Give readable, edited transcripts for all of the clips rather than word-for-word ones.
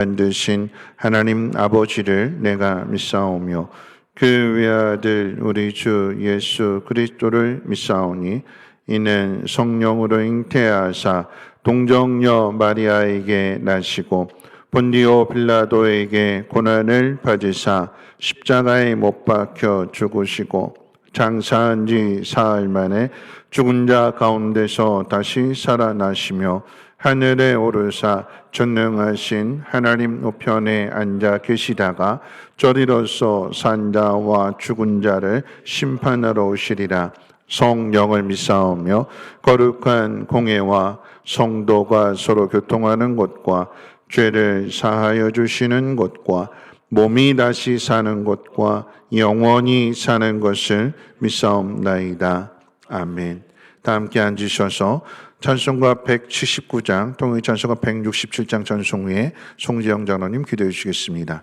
만드신 하나님 아버지를 내가 믿사오며 그 외아들 우리 주 예수 그리스도를 믿사오니 이는 성령으로 잉태하사 동정녀 마리아에게 나시고 본디오 빌라도에게 고난을 받으사 십자가에 못 박혀 죽으시고 장사한 지 사흘 만에 죽은 자 가운데서 다시 살아나시며 하늘에 오르사 전능하신 하나님 우편에 앉아 계시다가 저리로서 산 자와 죽은 자를 심판하러 오시리라. 성령을 믿사오며 거룩한 공회와 성도가 서로 교통하는 것과 죄를 사하여 주시는 것과 몸이 다시 사는 것과 영원히 사는 것을 믿사옵나이다. 아멘. 다 함께 앉으셔서 찬송가 179장, 통일 찬송가 167장 찬송 후에 송지영 장로님 기도해 주시겠습니다.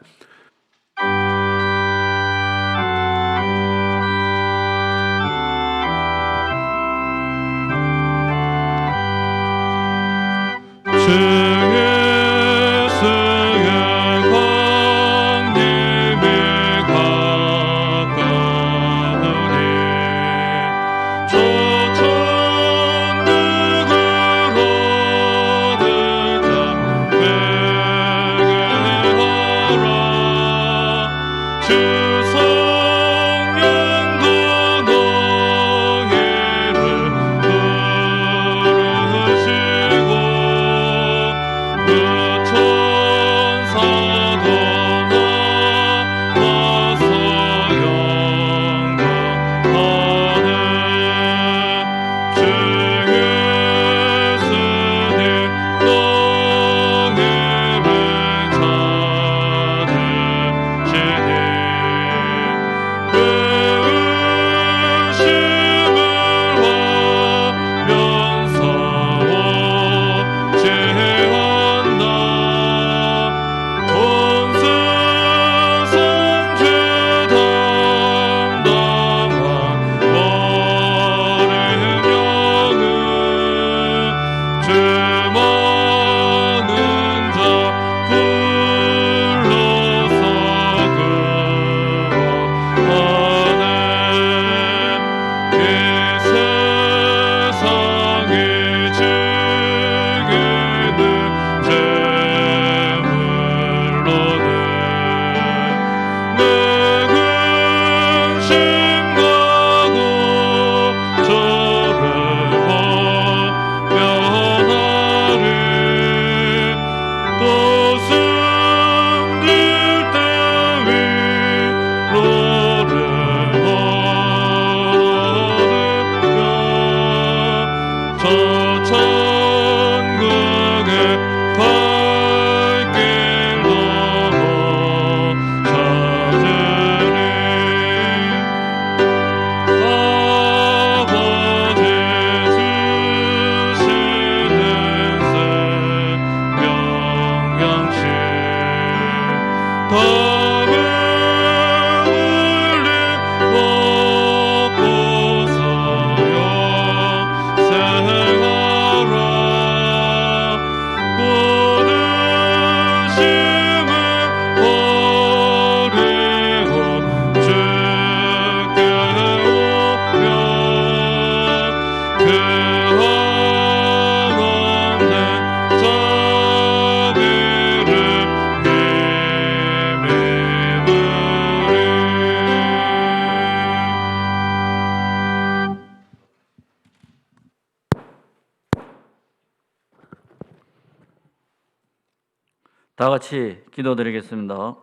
다 같이 기도드리겠습니다.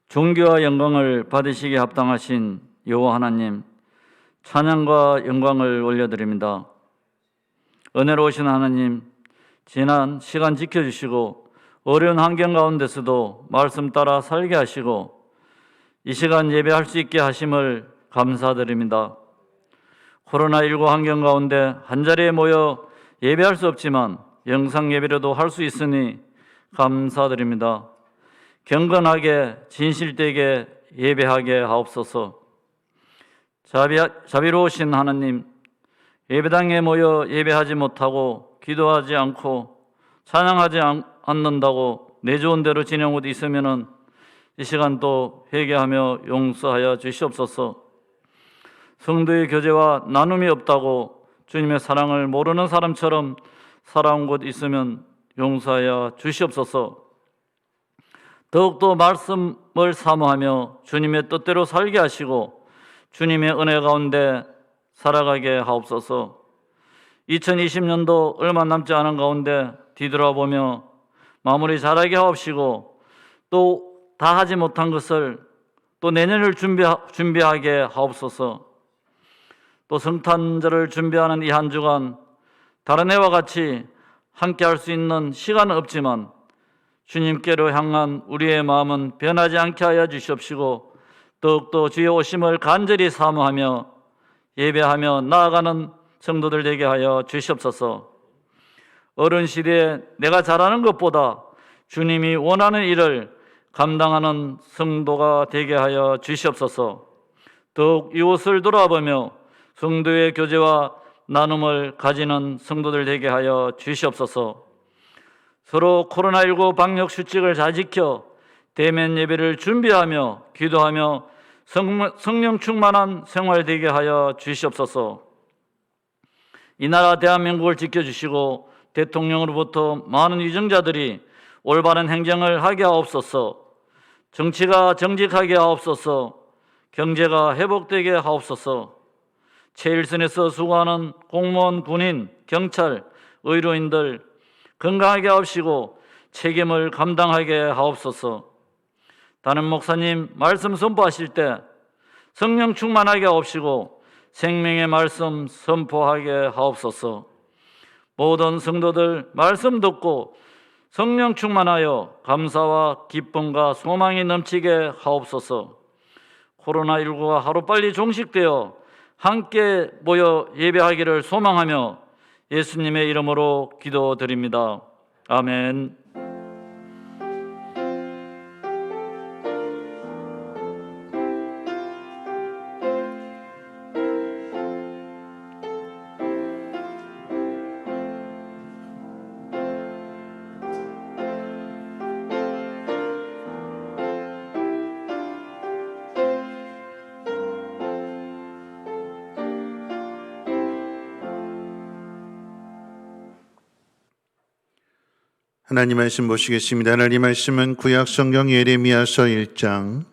존귀와 영광을 받으시기에 합당하신 여호와 하나님, 찬양과 영광을 올려드립니다. 은혜로우신 하나님, 지난 시간 지켜주시고 어려운 환경 가운데서도 말씀 따라 살게 하시고 이 시간 예배할 수 있게 하심을 감사드립니다. 코로나19 환경 가운데 한자리에 모여 예배할 수 없지만 영상 예배라도 할 수 있으니 감사드립니다. 경건하게 진실되게 예배하게 하옵소서. 자비로우신 하나님, 예배당에 모여 예배하지 못하고 기도하지 않고 찬양하지 않는다고 내 좋은 대로 지내는 곳 있으면은 이 시간 또 회개하며 용서하여 주시옵소서. 성도의 교제와 나눔이 없다고 주님의 사랑을 모르는 사람처럼 살아온 곳 있으면 용서하여 주시옵소서. 더욱더 말씀을 사모하며 주님의 뜻대로 살게 하시고 주님의 은혜 가운데 살아가게 하옵소서. 2020년도 얼마 남지 않은 가운데 뒤돌아보며 마무리 잘하게 하옵시고 또 다 하지 못한 것을 또 내년을 준비하게 하옵소서. 또 성탄절을 준비하는 이 한 주간 다른 해와 같이 함께 할 수 있는 시간은 없지만 주님께로 향한 우리의 마음은 변하지 않게 하여 주시옵시고 더욱더 주의 오심을 간절히 사모하며 예배하며 나아가는 성도들 되게 하여 주시옵소서. 어른 시대에 내가 잘하는 것보다 주님이 원하는 일을 감당하는 성도가 되게 하여 주시옵소서. 더욱 이웃을 돌아보며 성도의 교제와 나눔을 가지는 성도들 되게 하여 주시옵소서. 서로 코로나19 방역 수칙을 잘 지켜 대면 예배를 준비하며 기도하며 성령 충만한 생활 되게 하여 주시옵소서. 이 나라 대한민국을 지켜주시고 대통령으로부터 많은 위정자들이 올바른 행정을 하게 하옵소서. 정치가 정직하게 하옵소서. 경제가 회복되게 하옵소서. 최일선에서 수고하는 공무원, 군인, 경찰, 의료인들 건강하게 하옵시고 책임을 감당하게 하옵소서. 담임 목사님 말씀 선포하실 때 성령 충만하게 하옵시고 생명의 말씀 선포하게 하옵소서. 모든 성도들 말씀 듣고 성령 충만하여 감사와 기쁨과 소망이 넘치게 하옵소서. 코로나19가 하루빨리 종식되어 함께 모여 예배하기를 소망하며 예수님의 이름으로 기도드립니다. 아멘. 하나님 말씀 보시겠습니다. 하나님 말씀은 구약 성경 예레미야서 1장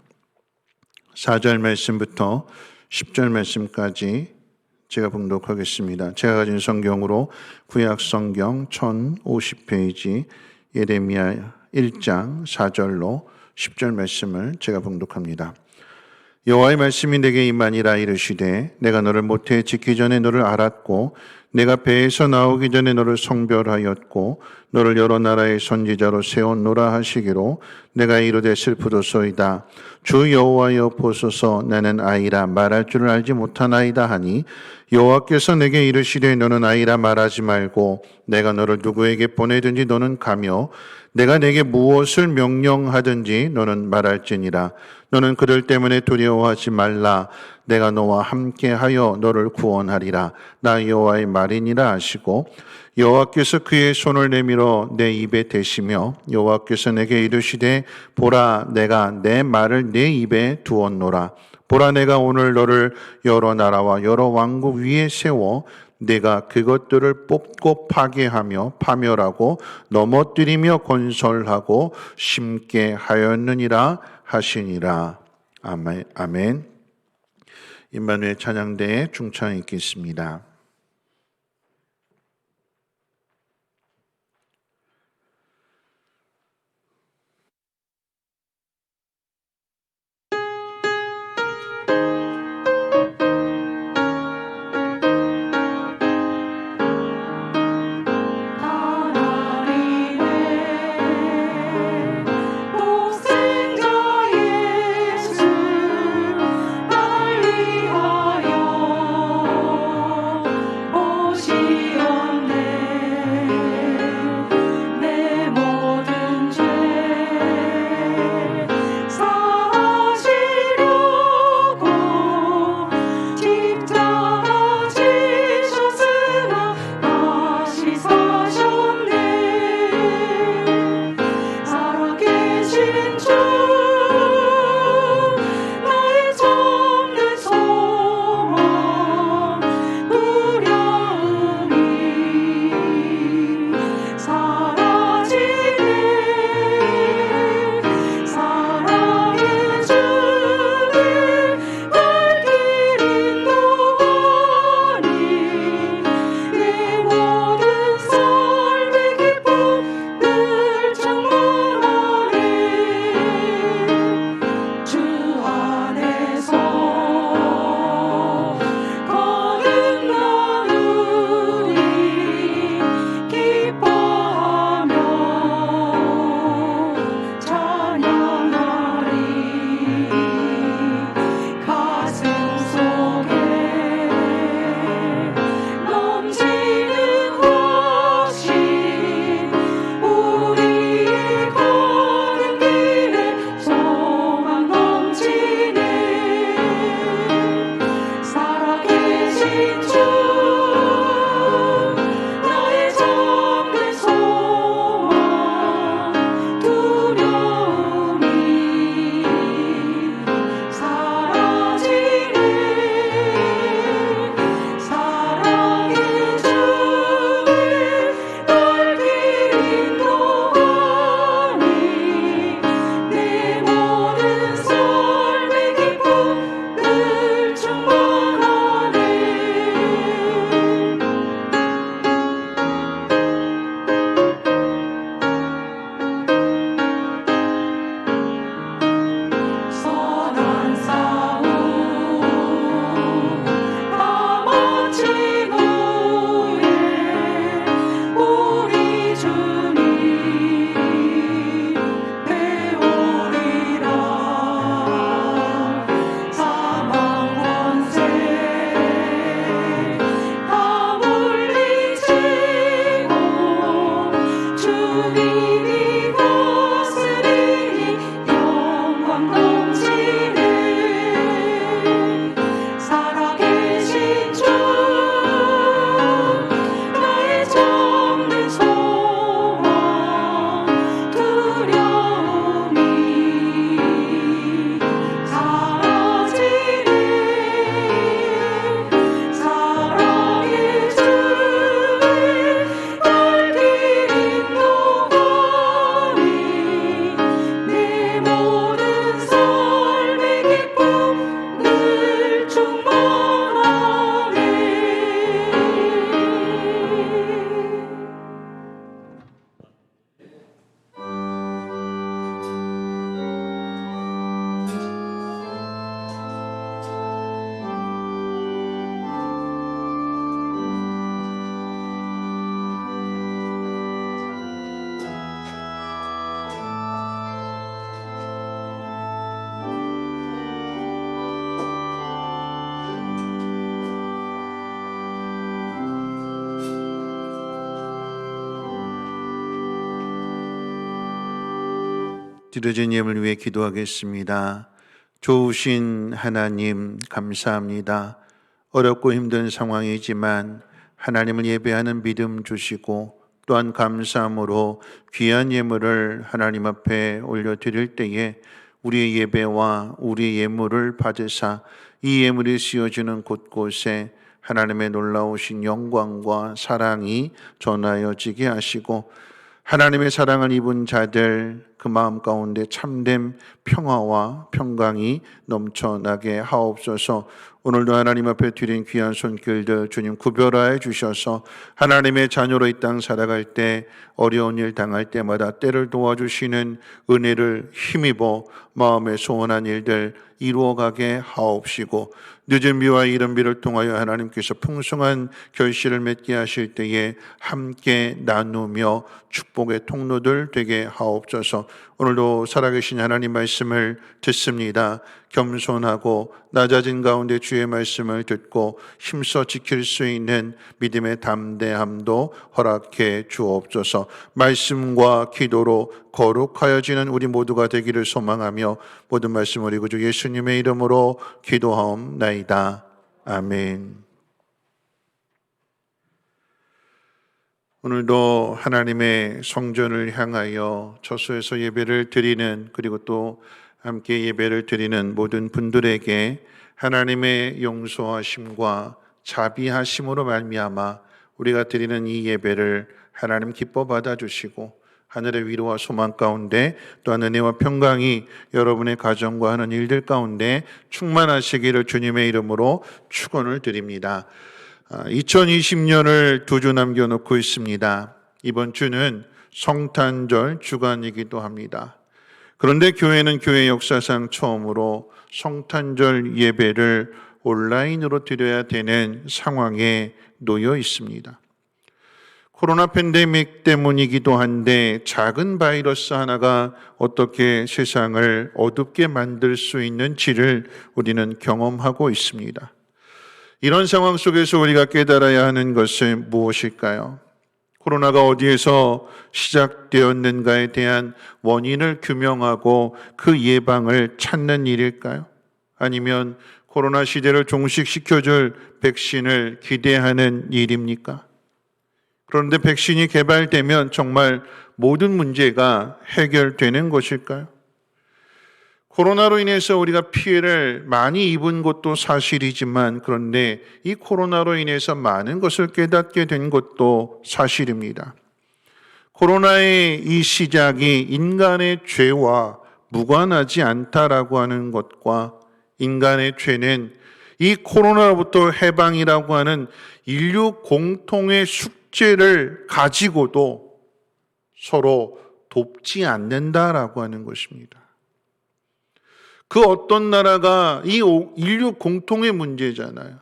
4절 말씀부터 10절 말씀까지 제가 봉독하겠습니다. 제가 가진 성경으로 구약 성경 1050페이지 예레미야 1장 4절로 10절 말씀을 제가 봉독합니다. 여호와의 말씀이 내게 임하니라. 이르시되 내가 너를 모태에 짓기 전에 너를 알았고 내가 배에서 나오기 전에 너를 성별하였고 너를 여러 나라의 선지자로 세웠노라 하시기로 내가 이르되 슬프도소이다. 주 여호와여 보소서. 나는 아이라 말할 줄을 알지 못하나이다 하니 여호와께서 내게 이르시되 너는 아이라 말하지 말고 내가 너를 누구에게 보내든지 너는 가며 내가 내게 무엇을 명령하든지 너는 말할지니라. 너는 그들 때문에 두려워하지 말라. 내가 너와 함께하여 너를 구원하리라. 나 여호와의 말이니라 하시고 여호와께서 그의 손을 내밀어 내 입에 대시며 여호와께서 내게 이르시되 보라 내가 내 말을 내 입에 두었노라. 보라 내가 오늘 너를 여러 나라와 여러 왕국 위에 세워 내가 그것들을 뽑고 파괴하며 파멸하고 넘어뜨리며 건설하고 심게 하였느니라 하시니라. 아멘. 임마누엘 찬양대에 중창 있겠습니다. 생자 예수 날 위하여 드려진 예물 위해 기도하겠습니다. 좋으신 하나님 감사합니다. 어렵고 힘든 상황이지만 하나님을 예배하는 믿음 주시고 또한 감사함으로 귀한 예물을 하나님 앞에 올려드릴 때에 우리의 예배와 우리의 예물을 받으사 이 예물이 씌워지는 곳곳에 하나님의 놀라우신 영광과 사랑이 전하여지게 하시고 하나님의 사랑을 입은 자들 그 마음 가운데 참된 평화와 평강이 넘쳐나게 하옵소서. 오늘도 하나님 앞에 드린 귀한 손길들 주님 구별하여 주셔서 하나님의 자녀로 이 땅 살아갈 때 어려운 일 당할 때마다 때를 도와주시는 은혜를 힘입어 마음에 소원한 일들 이루어가게 하옵시고 늦은 비와 이른 비를 통하여 하나님께서 풍성한 결실을 맺게 하실 때에 함께 나누며 축복의 통로들 되게 하옵소서. 오늘도 살아계신 하나님 말씀을 듣습니다. 겸손하고 낮아진 가운데 주의 말씀을 듣고 힘써 지킬 수 있는 믿음의 담대함도 허락해 주옵소서. 말씀과 기도로 거룩하여지는 우리 모두가 되기를 소망하며 모든 말씀 우리 구주 예수님의 이름으로 기도하옵나이다. 아멘. 오늘도 하나님의 성전을 향하여 저수에서 예배를 드리는 그리고 또 함께 예배를 드리는 모든 분들에게 하나님의 용서하심과 자비하심으로 말미암아 우리가 드리는 이 예배를 하나님 기뻐 받아주시고 하늘의 위로와 소망 가운데 또한 은혜와 평강이 여러분의 가정과 하는 일들 가운데 충만하시기를 주님의 이름으로 축원을 드립니다. 2020년을 2주 남겨놓고 있습니다. 이번 주는 성탄절 주간이기도 합니다. 그런데 교회는 교회 역사상 처음으로 성탄절 예배를 온라인으로 드려야 되는 상황에 놓여 있습니다. 코로나 팬데믹 때문이기도 한데 작은 바이러스 하나가 어떻게 세상을 어둡게 만들 수 있는지를 우리는 경험하고 있습니다. 이런 상황 속에서 우리가 깨달아야 하는 것은 무엇일까요? 코로나가 어디에서 시작되었는가에 대한 원인을 규명하고 그 예방을 찾는 일일까요? 아니면 코로나 시대를 종식시켜줄 백신을 기대하는 일입니까? 그런데 백신이 개발되면 정말 모든 문제가 해결되는 것일까요? 코로나로 인해서 우리가 피해를 많이 입은 것도 사실이지만 그런데 이 코로나로 인해서 많은 것을 깨닫게 된 것도 사실입니다. 코로나의 이 시작이 인간의 죄와 무관하지 않다라고 하는 것과 인간의 죄는 이 코로나로부터 해방이라고 하는 인류 공통의 숙제를 가지고도 서로 돕지 않는다라고 하는 것입니다. 그 어떤 나라가 이 인류 공통의 문제잖아요.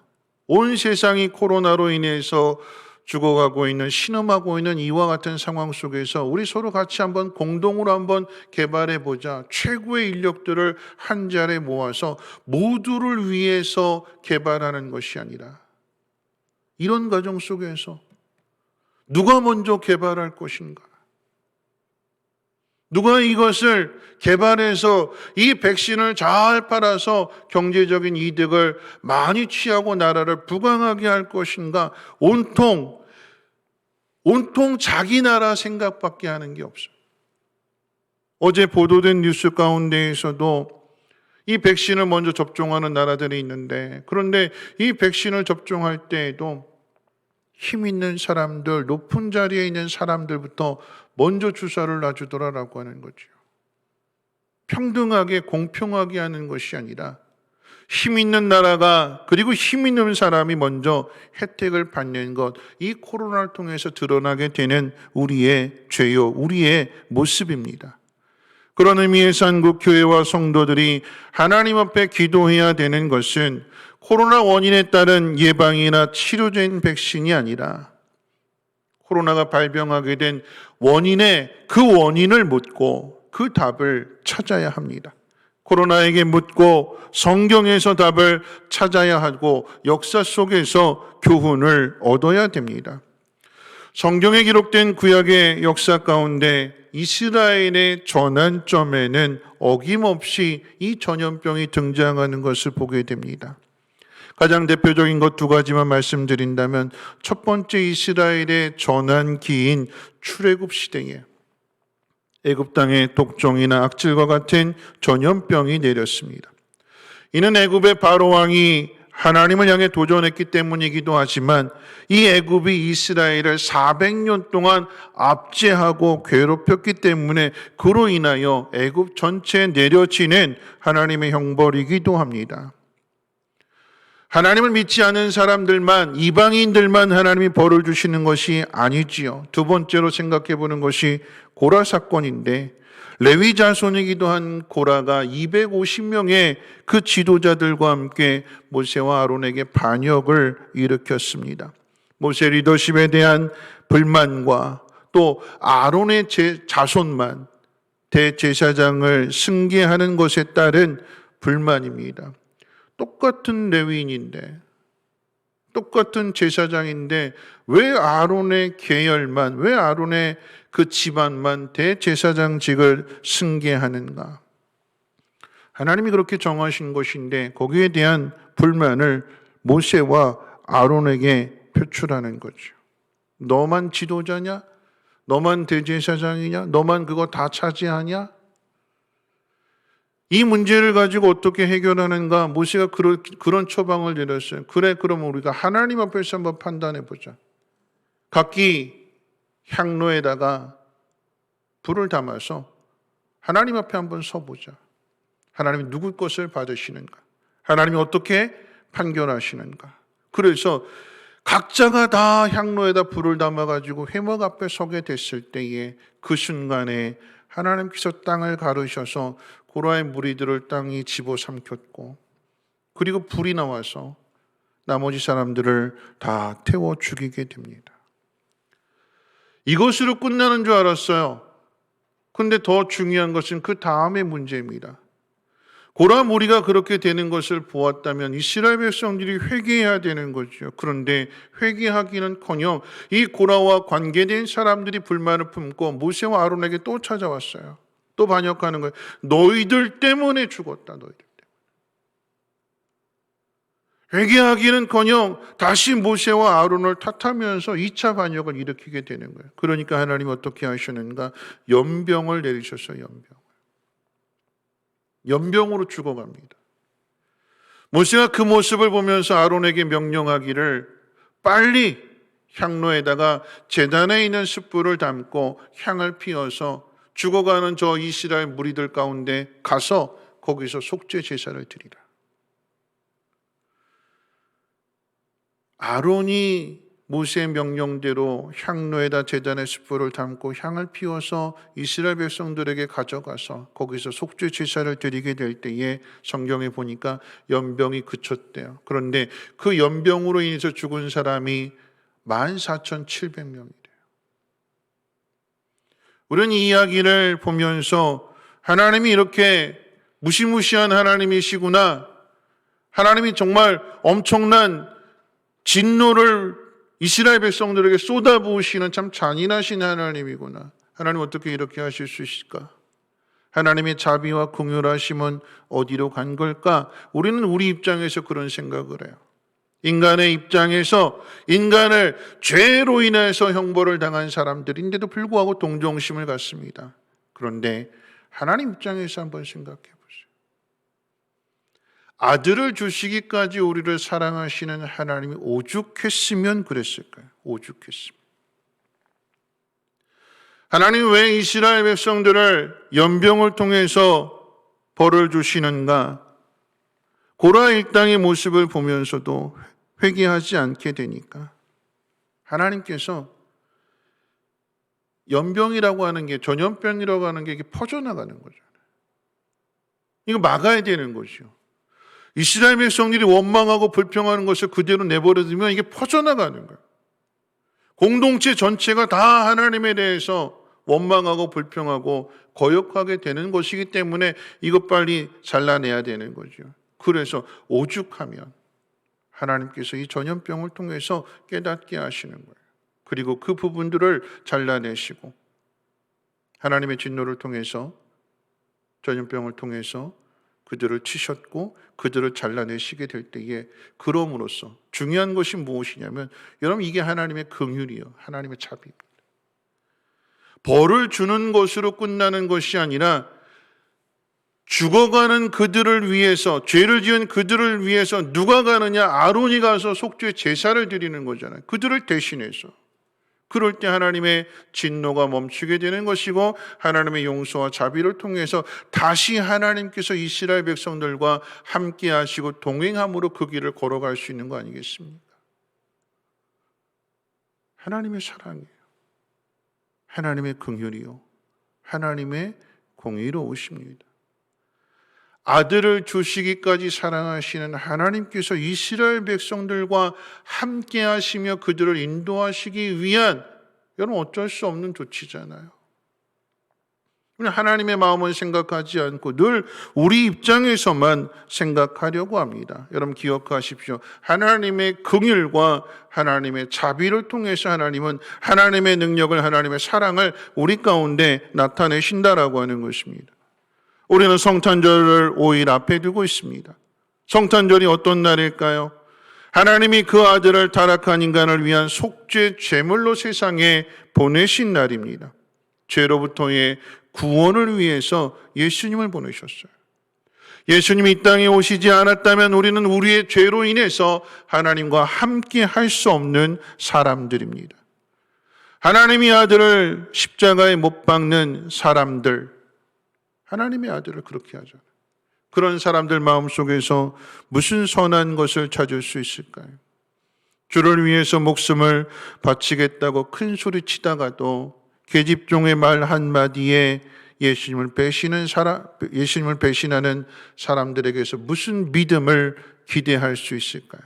온 세상이 코로나로 인해서 죽어가고 있는, 신음하고 있는 이와 같은 상황 속에서 우리 서로 같이 한번 공동으로 한번 개발해 보자. 최고의 인력들을 한 자리에 모아서 모두를 위해서 개발하는 것이 아니라 이런 과정 속에서 누가 먼저 개발할 것인가? 누가 이것을 개발해서 이 백신을 잘 팔아서 경제적인 이득을 많이 취하고 나라를 부강하게 할 것인가? 온통 자기 나라 생각밖에 하는 게 없어요. 어제 보도된 뉴스 가운데에서도 이 백신을 먼저 접종하는 나라들이 있는데 그런데 이 백신을 접종할 때에도 힘 있는 사람들, 높은 자리에 있는 사람들부터 먼저 주사를 놔주더라라고 하는 거죠. 평등하게 공평하게 하는 것이 아니라 힘 있는 나라가 그리고 힘 있는 사람이 먼저 혜택을 받는 것, 이 코로나를 통해서 드러나게 되는 우리의 죄요, 우리의 모습입니다. 그런 의미에서 한국 교회와 성도들이 하나님 앞에 기도해야 되는 것은 코로나 원인에 따른 예방이나 치료된 백신이 아니라 코로나가 발병하게 된 그 원인을 묻고 그 답을 찾아야 합니다. 코로나에게 묻고 성경에서 답을 찾아야 하고 역사 속에서 교훈을 얻어야 됩니다. 성경에 기록된 구약의 역사 가운데 이스라엘의 전환점에는 어김없이 이 전염병이 등장하는 것을 보게 됩니다. 가장 대표적인 것 두 가지만 말씀드린다면 첫 번째 이스라엘의 전환기인 출애굽 시대에 애굽 땅에 독종이나 악질과 같은 전염병이 내렸습니다. 이는 애굽의 바로 왕이 하나님을 향해 도전했기 때문이기도 하지만 이 애굽이 이스라엘을 400년 동안 압제하고 괴롭혔기 때문에 그로 인하여 애굽 전체에 내려지는 하나님의 형벌이기도 합니다. 하나님을 믿지 않은 사람들만, 이방인들만 하나님이 벌을 주시는 것이 아니지요. 두 번째로 생각해 보는 것이 고라 사건인데, 레위 자손이기도 한 고라가 250명의 그 지도자들과 함께 모세와 아론에게 반역을 일으켰습니다. 모세 리더십에 대한 불만과 또 아론의 자손만 대제사장을 승계하는 것에 따른 불만입니다. 똑같은 레위인인데, 똑같은 제사장인데 왜 아론의 계열만, 왜 아론의 그 집안만 대제사장직을 승계하는가? 하나님이 그렇게 정하신 것인데 거기에 대한 불만을 모세와 아론에게 표출하는 거죠. 너만 지도자냐? 너만 대제사장이냐? 너만 그거 다 차지하냐? 이 문제를 가지고 어떻게 해결하는가? 모세가 그런 처방을 내렸어요. 그래, 그럼 우리가 하나님 앞에서 한번 판단해 보자. 각기 향로에다가 불을 담아서 하나님 앞에 한번 서보자. 하나님이 누구 것을 받으시는가? 하나님이 어떻게 판결하시는가? 그래서 각자가 다 향로에다 불을 담아가지고 회막 앞에 서게 됐을 때에 그 순간에 하나님께서 땅을 가르셔서 고라의 무리들을 땅이 집어삼켰고, 그리고 불이 나와서 나머지 사람들을 다 태워 죽이게 됩니다. 이것으로 끝나는 줄 알았어요. 근데 더 중요한 것은 그 다음의 문제입니다. 고라 무리가 그렇게 되는 것을 보았다면 이스라엘 백성들이 회개해야 되는 거죠. 그런데 회개하기는커녕 이 고라와 관계된 사람들이 불만을 품고 모세와 아론에게 또 찾아왔어요. 또 반역하는 거예요. 너희들 때문에 죽었다. 너희들 때문에. 회개하기는커녕 다시 모세와 아론을 탓하면서 2차 반역을 일으키게 되는 거예요. 그러니까 하나님 어떻게 하시는가? 연병을 내리셔서 연병으로 죽어갑니다. 모세가 그 모습을 보면서 아론에게 명령하기를 빨리 향로에다가 제단에 있는 숯불을 담고 향을 피워서 죽어가는 저 이스라엘 무리들 가운데 가서 거기서 속죄 제사를 드리라. 아론이 모세의 명령대로 향로에다 제단에 숯불을 담고 향을 피워서 이스라엘 백성들에게 가져가서 거기서 속죄 제사를 드리게 될 때에 성경에 보니까 연병이 그쳤대요. 그런데 그 연병으로 인해서 죽은 사람이 14,700명이래요. 우리는 이 이야기를 보면서 하나님이 이렇게 무시무시한 하나님이시구나, 하나님이 정말 엄청난 진노를 이스라엘 백성들에게 쏟아부으시는 참 잔인하신 하나님이구나. 하나님 어떻게 이렇게 하실 수 있을까? 하나님의 자비와 긍휼하심은 어디로 간 걸까? 우리는 우리 입장에서 그런 생각을 해요. 인간의 입장에서 인간을 죄로 인해서 형벌을 당한 사람들인데도 불구하고 동정심을 갖습니다. 그런데 하나님 입장에서 한번 생각해 보세요. 아들을 주시기까지 우리를 사랑하시는 하나님이 오죽했으면 그랬을까요? 오죽했으면. 하나님이 왜 이스라엘 백성들을 연병을 통해서 벌을 주시는가? 고라 일당의 모습을 보면서도 회개하지 않게 되니까 하나님께서 연병이라고 하는 게, 전염병이라고 하는 게 이게 퍼져나가는 거죠. 이거 막아야 되는 거죠. 이스라엘 백성들이 원망하고 불평하는 것을 그대로 내버려두면 이게 퍼져나가는 거예요. 공동체 전체가 다 하나님에 대해서 원망하고 불평하고 거역하게 되는 것이기 때문에 이것 빨리 잘라내야 되는 거죠. 그래서 오죽하면 하나님께서 이 전염병을 통해서 깨닫게 하시는 거예요. 그리고 그 부분들을 잘라내시고 하나님의 진노를 통해서, 전염병을 통해서 그들을 치셨고 그들을 잘라내시게 될 때에, 그럼으로써 중요한 것이 무엇이냐면, 여러분, 이게 하나님의 긍휼이요, 하나님의 자비입니다. 벌을 주는 것으로 끝나는 것이 아니라 죽어가는 그들을 위해서, 죄를 지은 그들을 위해서 누가 가느냐? 아론이 가서 속죄 제사를 드리는 거잖아요. 그들을 대신해서. 그럴 때 하나님의 진노가 멈추게 되는 것이고, 하나님의 용서와 자비를 통해서 다시 하나님께서 이스라엘 백성들과 함께 하시고 동행함으로 그 길을 걸어갈 수 있는 거 아니겠습니까? 하나님의 사랑이에요. 하나님의 긍휼이요, 하나님의 공의로우십니다. 아들을 주시기까지 사랑하시는 하나님께서 이스라엘 백성들과 함께 하시며 그들을 인도하시기 위한, 여러분, 어쩔 수 없는 조치잖아요. 하나님의 마음은 생각하지 않고 늘 우리 입장에서만 생각하려고 합니다. 여러분, 기억하십시오. 하나님의 긍휼과 하나님의 자비를 통해서 하나님은 하나님의 능력을, 하나님의 사랑을 우리 가운데 나타내신다라고 하는 것입니다. 우리는 성탄절을 5일 앞에 두고 있습니다. 성탄절이 어떤 날일까요? 하나님이 그 아들을 타락한 인간을 위한 속죄 제물로 세상에 보내신 날입니다. 죄로부터의 구원을 위해서 예수님을 보내셨어요. 예수님이 이 땅에 오시지 않았다면 우리는 우리의 죄로 인해서 하나님과 함께 할 수 없는 사람들입니다. 하나님의 아들을 십자가에 못 박는 사람들, 하나님의 아들을 그렇게 하잖아요. 그런 사람들 마음속에서 무슨 선한 것을 찾을 수 있을까요? 주를 위해서 목숨을 바치겠다고 큰 소리 치다가도 계집종의 말 한마디에 예수님을 배신하는 사람들에게서 무슨 믿음을 기대할 수 있을까요?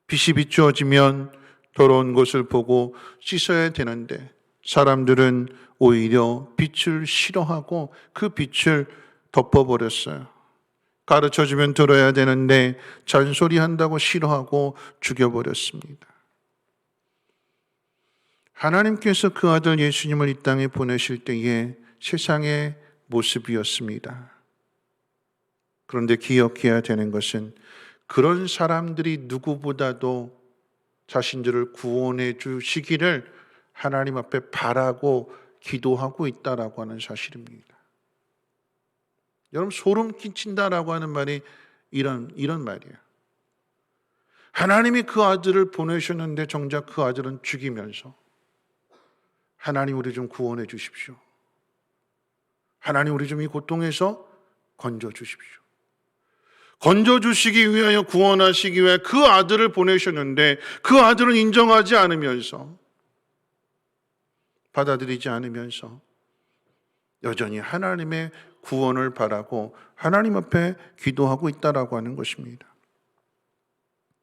빛이 비추어지면 더러운 것을 보고 씻어야 되는데 사람들은 오히려 빛을 싫어하고 그 빛을 덮어버렸어요. 가르쳐주면 들어야 되는데 잔소리한다고 싫어하고 죽여버렸습니다. 하나님께서 그 아들 예수님을 이 땅에 보내실 때에 세상의 모습이었습니다. 그런데 기억해야 되는 것은, 그런 사람들이 누구보다도 자신들을 구원해 주시기를 하나님 앞에 바라고 기도하고 있다라고 하는 사실입니다. 여러분, 소름 끼친다라고 하는 말이 이런 말이에요. 하나님이 그 아들을 보내셨는데 정작 그 아들은 죽이면서, 하나님 우리 좀 구원해 주십시오. 하나님 우리 좀 이 고통에서 건져 주십시오. 건져 주시기 위하여, 구원하시기 위하여 그 아들을 보내셨는데 그 아들은 인정하지 않으면서, 받아들이지 않으면서 여전히 하나님의 구원을 바라고 하나님 앞에 기도하고 있다라고 하는 것입니다.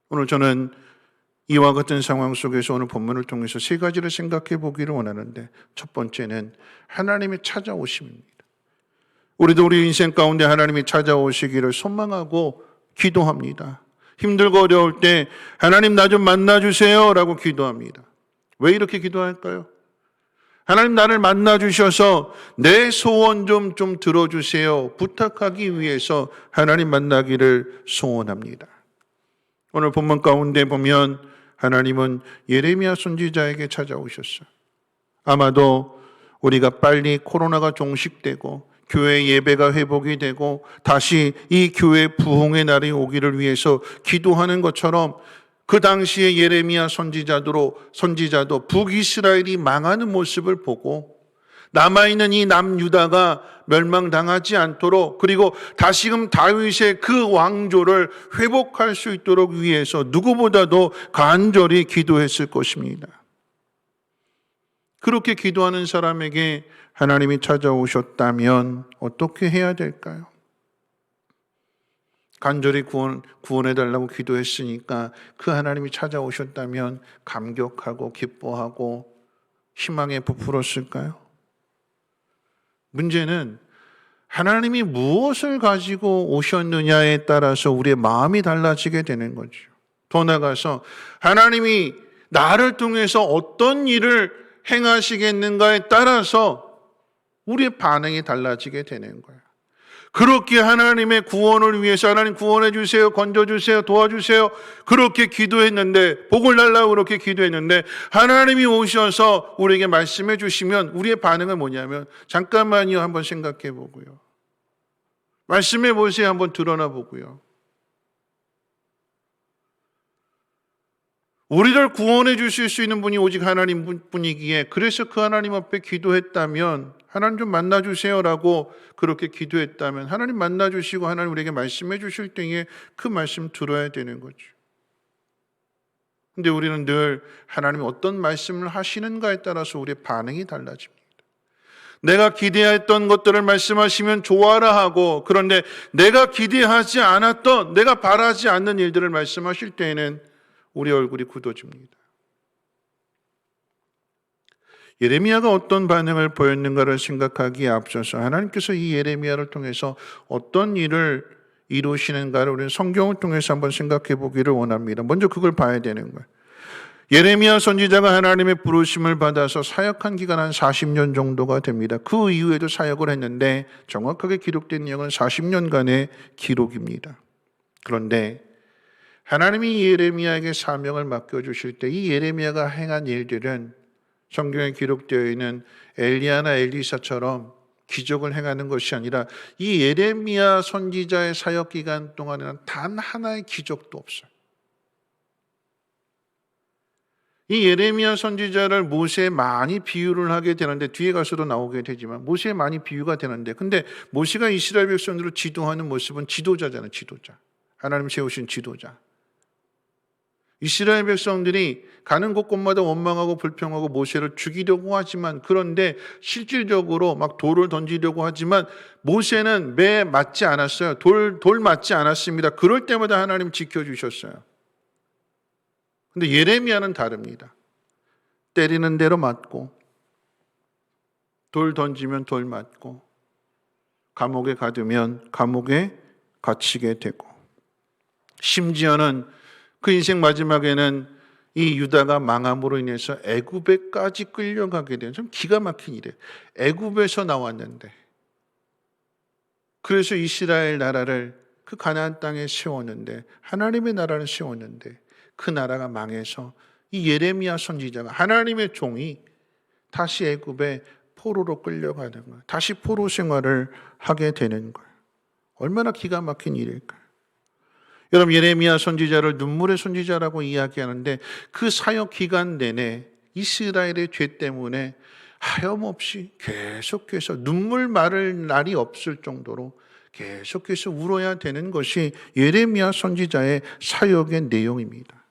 오늘 저는 이와 같은 상황 속에서 오늘 본문을 통해서 세 가지를 생각해 보기를 원하는데, 첫 번째는 하나님의 찾아오심입니다. 우리도 우리 인생 가운데 하나님이 찾아오시기를 소망하고 기도합니다. 힘들고 어려울 때 하나님 나 좀 만나주세요 라고 기도합니다. 왜 이렇게 기도할까요? 하나님 나를 만나주셔서 내 소원 좀 들어주세요 부탁하기 위해서 하나님 만나기를 소원합니다. 오늘 본문 가운데 보면 하나님은 예레미야 선지자에게 찾아오셨어요. 아마도 우리가 빨리 코로나가 종식되고 교회 예배가 회복이 되고 다시 이 교회 부흥의 날이 오기를 위해서 기도하는 것처럼, 그 당시에 예레미야 선지자도 북이스라엘이 망하는 모습을 보고 남아있는 이 남유다가 멸망당하지 않도록, 그리고 다시금 다윗의 그 왕조를 회복할 수 있도록 위해서 누구보다도 간절히 기도했을 것입니다. 그렇게 기도하는 사람에게 하나님이 찾아오셨다면 어떻게 해야 될까요? 간절히 구원해달라고 기도했으니까 그 하나님이 찾아오셨다면 감격하고 기뻐하고 희망에 부풀었을까요? 문제는 하나님이 무엇을 가지고 오셨느냐에 따라서 우리의 마음이 달라지게 되는 거죠. 더 나아가서 하나님이 나를 통해서 어떤 일을 행하시겠는가에 따라서 우리의 반응이 달라지게 되는 거예요. 그렇게 하나님의 구원을 위해서 하나님 구원해 주세요, 건져 주세요, 도와주세요 그렇게 기도했는데, 복을 달라고 그렇게 기도했는데 하나님이 오셔서 우리에게 말씀해 주시면 우리의 반응은 뭐냐면 잠깐만요 한번 생각해 보고요. 말씀해 보세요 한번 드러나 보고요. 우리를 구원해 주실 수 있는 분이 오직 하나님 뿐이기에 그래서 그 하나님 앞에 기도했다면 하나님 좀 만나주세요라고 그렇게 기도했다면 하나님 만나주시고 하나님 우리에게 말씀해 주실 때에 그 말씀 들어야 되는 거죠. 근데 우리는 늘 하나님이 어떤 말씀을 하시는가에 따라서 우리의 반응이 달라집니다. 내가 기대했던 것들을 말씀하시면 좋아라 하고, 그런데 내가 기대하지 않았던, 내가 바라지 않는 일들을 말씀하실 때에는 우리 얼굴이 굳어집니다. 예레미야가 어떤 반응을 보였는가를 생각하기에 앞서서 하나님께서 이 예레미야를 통해서 어떤 일을 이루시는가를 우리는 성경을 통해서 한번 생각해 보기를 원합니다. 먼저 그걸 봐야 되는 거예요. 예레미야 선지자가 하나님의 부르심을 받아서 사역한 기간 한 40년 정도가 됩니다. 그 이후에도 사역을 했는데 정확하게 기록된 내용은 40년간의 기록입니다. 그런데 하나님이 예레미야에게 사명을 맡겨주실 때 이 예레미야가 행한 일들은 성경에 기록되어 있는 엘리야나 엘리사처럼 기적을 행하는 것이 아니라 이 예레미야 선지자의 사역 기간 동안에는 단 하나의 기적도 없어요. 이 예레미야 선지자를 모세에 많이 비유를 하게 되는데 뒤에 가서도 나오게 되지만 모세에 많이 비유가 되는데 근데 모세가 이스라엘 백성들을 지도하는 모습은 지도자잖아요. 지도자. 하나님 세우신 지도자. 이스라엘 백성들이 가는 곳곳마다 원망하고 불평하고 모세를 죽이려고 하지만 그런데 실질적으로 막 돌을 던지려고 하지만 모세는 매 맞지 않았어요. 돌 맞지 않았습니다. 그럴 때마다 하나님 지켜주셨어요. 근데 예레미야는 다릅니다. 때리는 대로 맞고 돌 던지면 돌 맞고 감옥에 가두면 감옥에 갇히게 되고 심지어는 그 인생 마지막에는 이 유다가 망함으로 인해서 애굽에까지 끌려가게 된 좀 기가 막힌 일이에요. 애굽에서 나왔는데 그래서 이스라엘 나라를 그 가나안 땅에 세웠는데 하나님의 나라를 세웠는데 그 나라가 망해서 이 예레미야 선지자가 하나님의 종이 다시 애굽에 포로로 끌려가는 거예요. 다시 포로 생활을 하게 되는 거예요. 얼마나 기가 막힌 일일까요? 여러분 예레미야 선지자를 눈물의 선지자라고 이야기하는데 그 사역 기간 내내 이스라엘의 죄 때문에 하염없이 계속해서 눈물 마를 날이 없을 정도로 계속해서 울어야 되는 것이 예레미야 선지자의 사역의 내용입니다.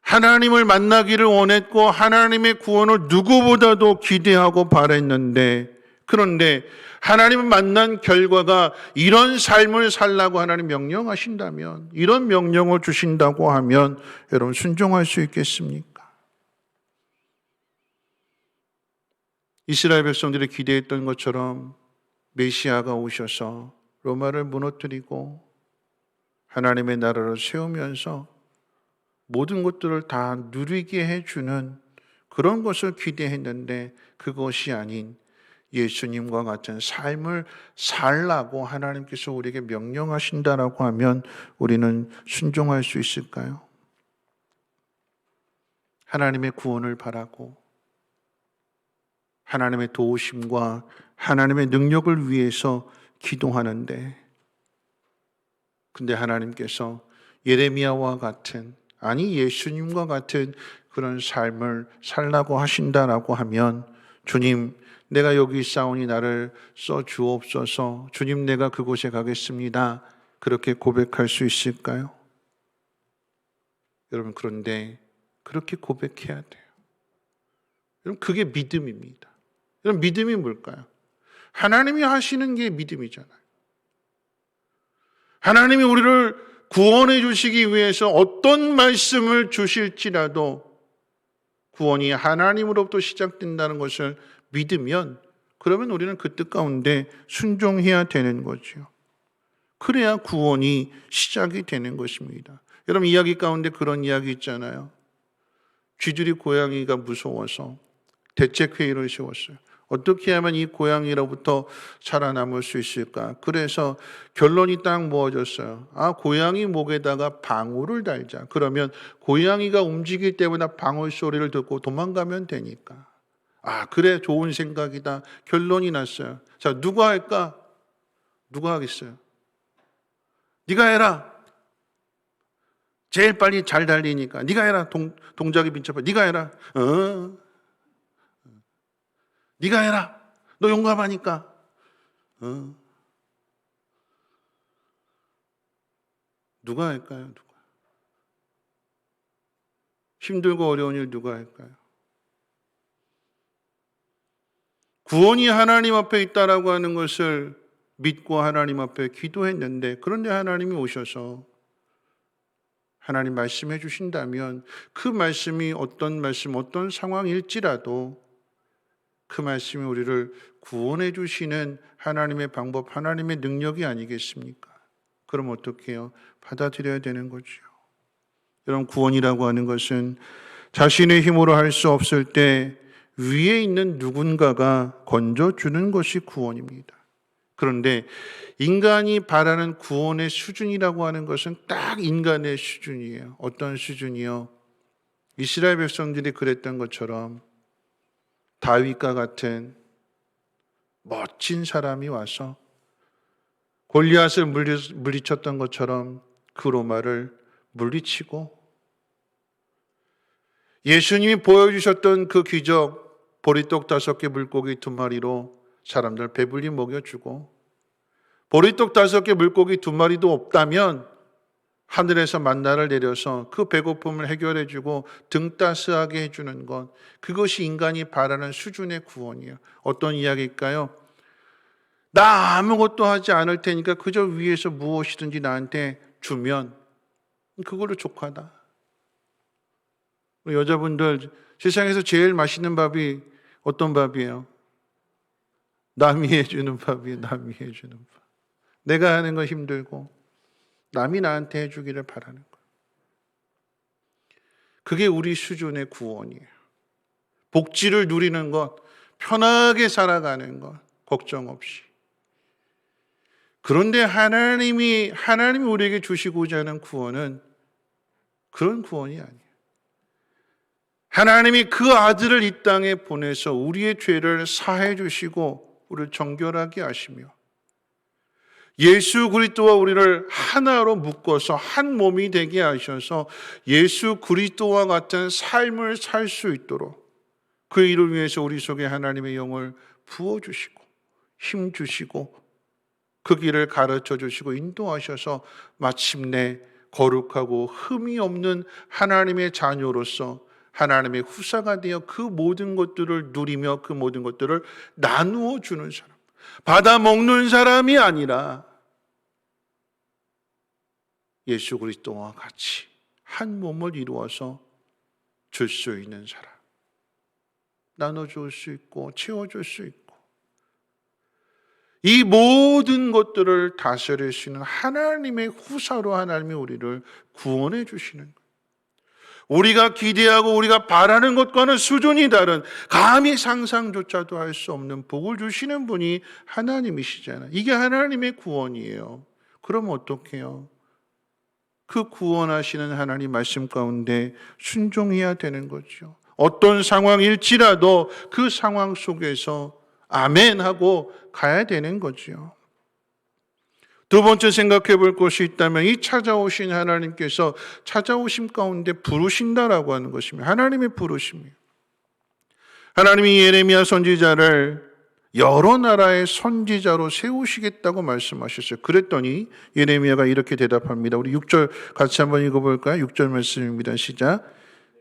하나님을 만나기를 원했고 하나님의 구원을 누구보다도 기대하고 바랬는데 그런데 하나님을 만난 결과가 이런 삶을 살라고 하나님 명령하신다면 이런 명령을 주신다고 하면 여러분 순종할 수 있겠습니까? 이스라엘 백성들이 기대했던 것처럼 메시아가 오셔서 로마를 무너뜨리고 하나님의 나라를 세우면서 모든 것들을 다 누리게 해주는 그런 것을 기대했는데 그것이 아닌 예수님과 같은 삶을 살라고 하나님께서 우리에게 명령하신다라고 하면 우리는 순종할 수 있을까요? 하나님의 구원을 바라고 하나님의 도우심과 하나님의 능력을 위해서 기도하는데 근데 하나님께서 예레미야와 같은 아니 예수님과 같은 그런 삶을 살라고 하신다라고 하면 주님 내가 여기 있사오니 나를 써 주옵소서 주님 내가 그곳에 가겠습니다 그렇게 고백할 수 있을까요? 여러분 그런데 그렇게 고백해야 돼요. 여러분 그게 믿음입니다. 여러분 믿음이 뭘까요? 하나님이 하시는 게 믿음이잖아요. 하나님이 우리를 구원해 주시기 위해서 어떤 말씀을 주실지라도 구원이 하나님으로부터 시작된다는 것을 믿으면 그러면 우리는 그 뜻 가운데 순종해야 되는 거죠. 그래야 구원이 시작이 되는 것입니다. 여러분 이야기 가운데 그런 이야기 있잖아요. 쥐들이 고양이가 무서워서 대책회의를 세웠어요. 어떻게 하면 이 고양이로부터 살아남을 수 있을까? 그래서 결론이 딱 모아졌어요. 고양이 목에다가 방울을 달자. 그러면 고양이가 움직일 때마다 방울 소리를 듣고 도망가면 되니까. 그래, 좋은 생각이다. 결론이 났어요. 자, 누가 할까? 누가 하겠어요? 네가 해라. 제일 빨리 잘 달리니까. 네가 해라. 동작이 민첩해. 네가 해라. 네가 해라. 너 용감하니까. 누가 할까요? 누가? 힘들고 어려운 일 누가 할까요? 구원이 하나님 앞에 있다라고 하는 것을 믿고 하나님 앞에 기도했는데, 그런데 하나님이 오셔서 하나님 말씀해 주신다면 그 말씀이 어떤 말씀, 어떤 상황일지라도 그 말씀이 우리를 구원해 주시는 하나님의 방법, 하나님의 능력이 아니겠습니까? 그럼 어떻게 해요? 받아들여야 되는 거죠. 여러분, 구원이라고 하는 것은 자신의 힘으로 할 수 없을 때 위에 있는 누군가가 건져주는 것이 구원입니다. 그런데 인간이 바라는 구원의 수준이라고 하는 것은 딱 인간의 수준이에요. 어떤 수준이요? 이스라엘 백성들이 그랬던 것처럼 다윗과 같은 멋진 사람이 와서 골리앗을 물리쳤던 것처럼 그 로마를 물리치고, 예수님이 보여주셨던 그 기적, 보리떡 5개 물고기 2마리로 사람들 배불리 먹여주고, 보리떡 5개 물고기 2마리도 없다면 하늘에서 만나를 내려서 그 배고픔을 해결해주고 등 따스하게 해주는 것, 그것이 인간이 바라는 수준의 구원이에요. 어떤 이야기일까요? 나 아무것도 하지 않을 테니까 그저 위에서 무엇이든지 나한테 주면 그걸로 족하다. 여자분들, 세상에서 제일 맛있는 밥이 어떤 밥이에요? 남이 해주는 밥이에요. 남이 해주는 밥. 내가 하는 거 힘들고 남이 나한테 해주기를 바라는 것. 그게 우리 수준의 구원이에요. 복지를 누리는 것, 편하게 살아가는 것, 걱정 없이. 그런데 하나님이 우리에게 주시고자 하는 구원은 그런 구원이 아니에요. 하나님이 그 아들을 이 땅에 보내서 우리의 죄를 사해 주시고 우리를 정결하게 하시며 예수 그리스도와 우리를 하나로 묶어서 한 몸이 되게 하셔서 예수 그리스도와 같은 삶을 살 수 있도록 그 일을 위해서 우리 속에 하나님의 영을 부어주시고 힘 주시고 그 길을 가르쳐 주시고 인도하셔서 마침내 거룩하고 흠이 없는 하나님의 자녀로서 하나님의 후사가 되어 그 모든 것들을 누리며 그 모든 것들을 나누어 주는 사람, 받아 먹는 사람이 아니라 예수 그리스도와 같이 한 몸을 이루어서 줄 수 있는 사람, 나눠줄 수 있고 채워줄 수 있고 이 모든 것들을 다스릴 수 있는 하나님의 후사로 하나님이 우리를 구원해 주시는 거예요. 우리가 기대하고 우리가 바라는 것과는 수준이 다른, 감히 상상조차도 할 수 없는 복을 주시는 분이 하나님이시잖아요. 이게 하나님의 구원이에요. 그럼 어떡해요? 그 구원하시는 하나님 말씀 가운데 순종해야 되는 거죠. 어떤 상황일지라도 그 상황 속에서 아멘 하고 가야 되는 거죠. 두 번째 생각해 볼 것이 있다면 이 찾아오신 하나님께서 찾아오심 가운데 부르신다라고 하는 것입니다. 하나님의 부르심이에요. 하나님이 예레미야 선지자를 여러 나라의 선지자로 세우시겠다고 말씀하셨어요. 그랬더니 예레미야가 이렇게 대답합니다. 우리 6절 같이 한번 읽어볼까요? 6절 말씀입니다. 시작.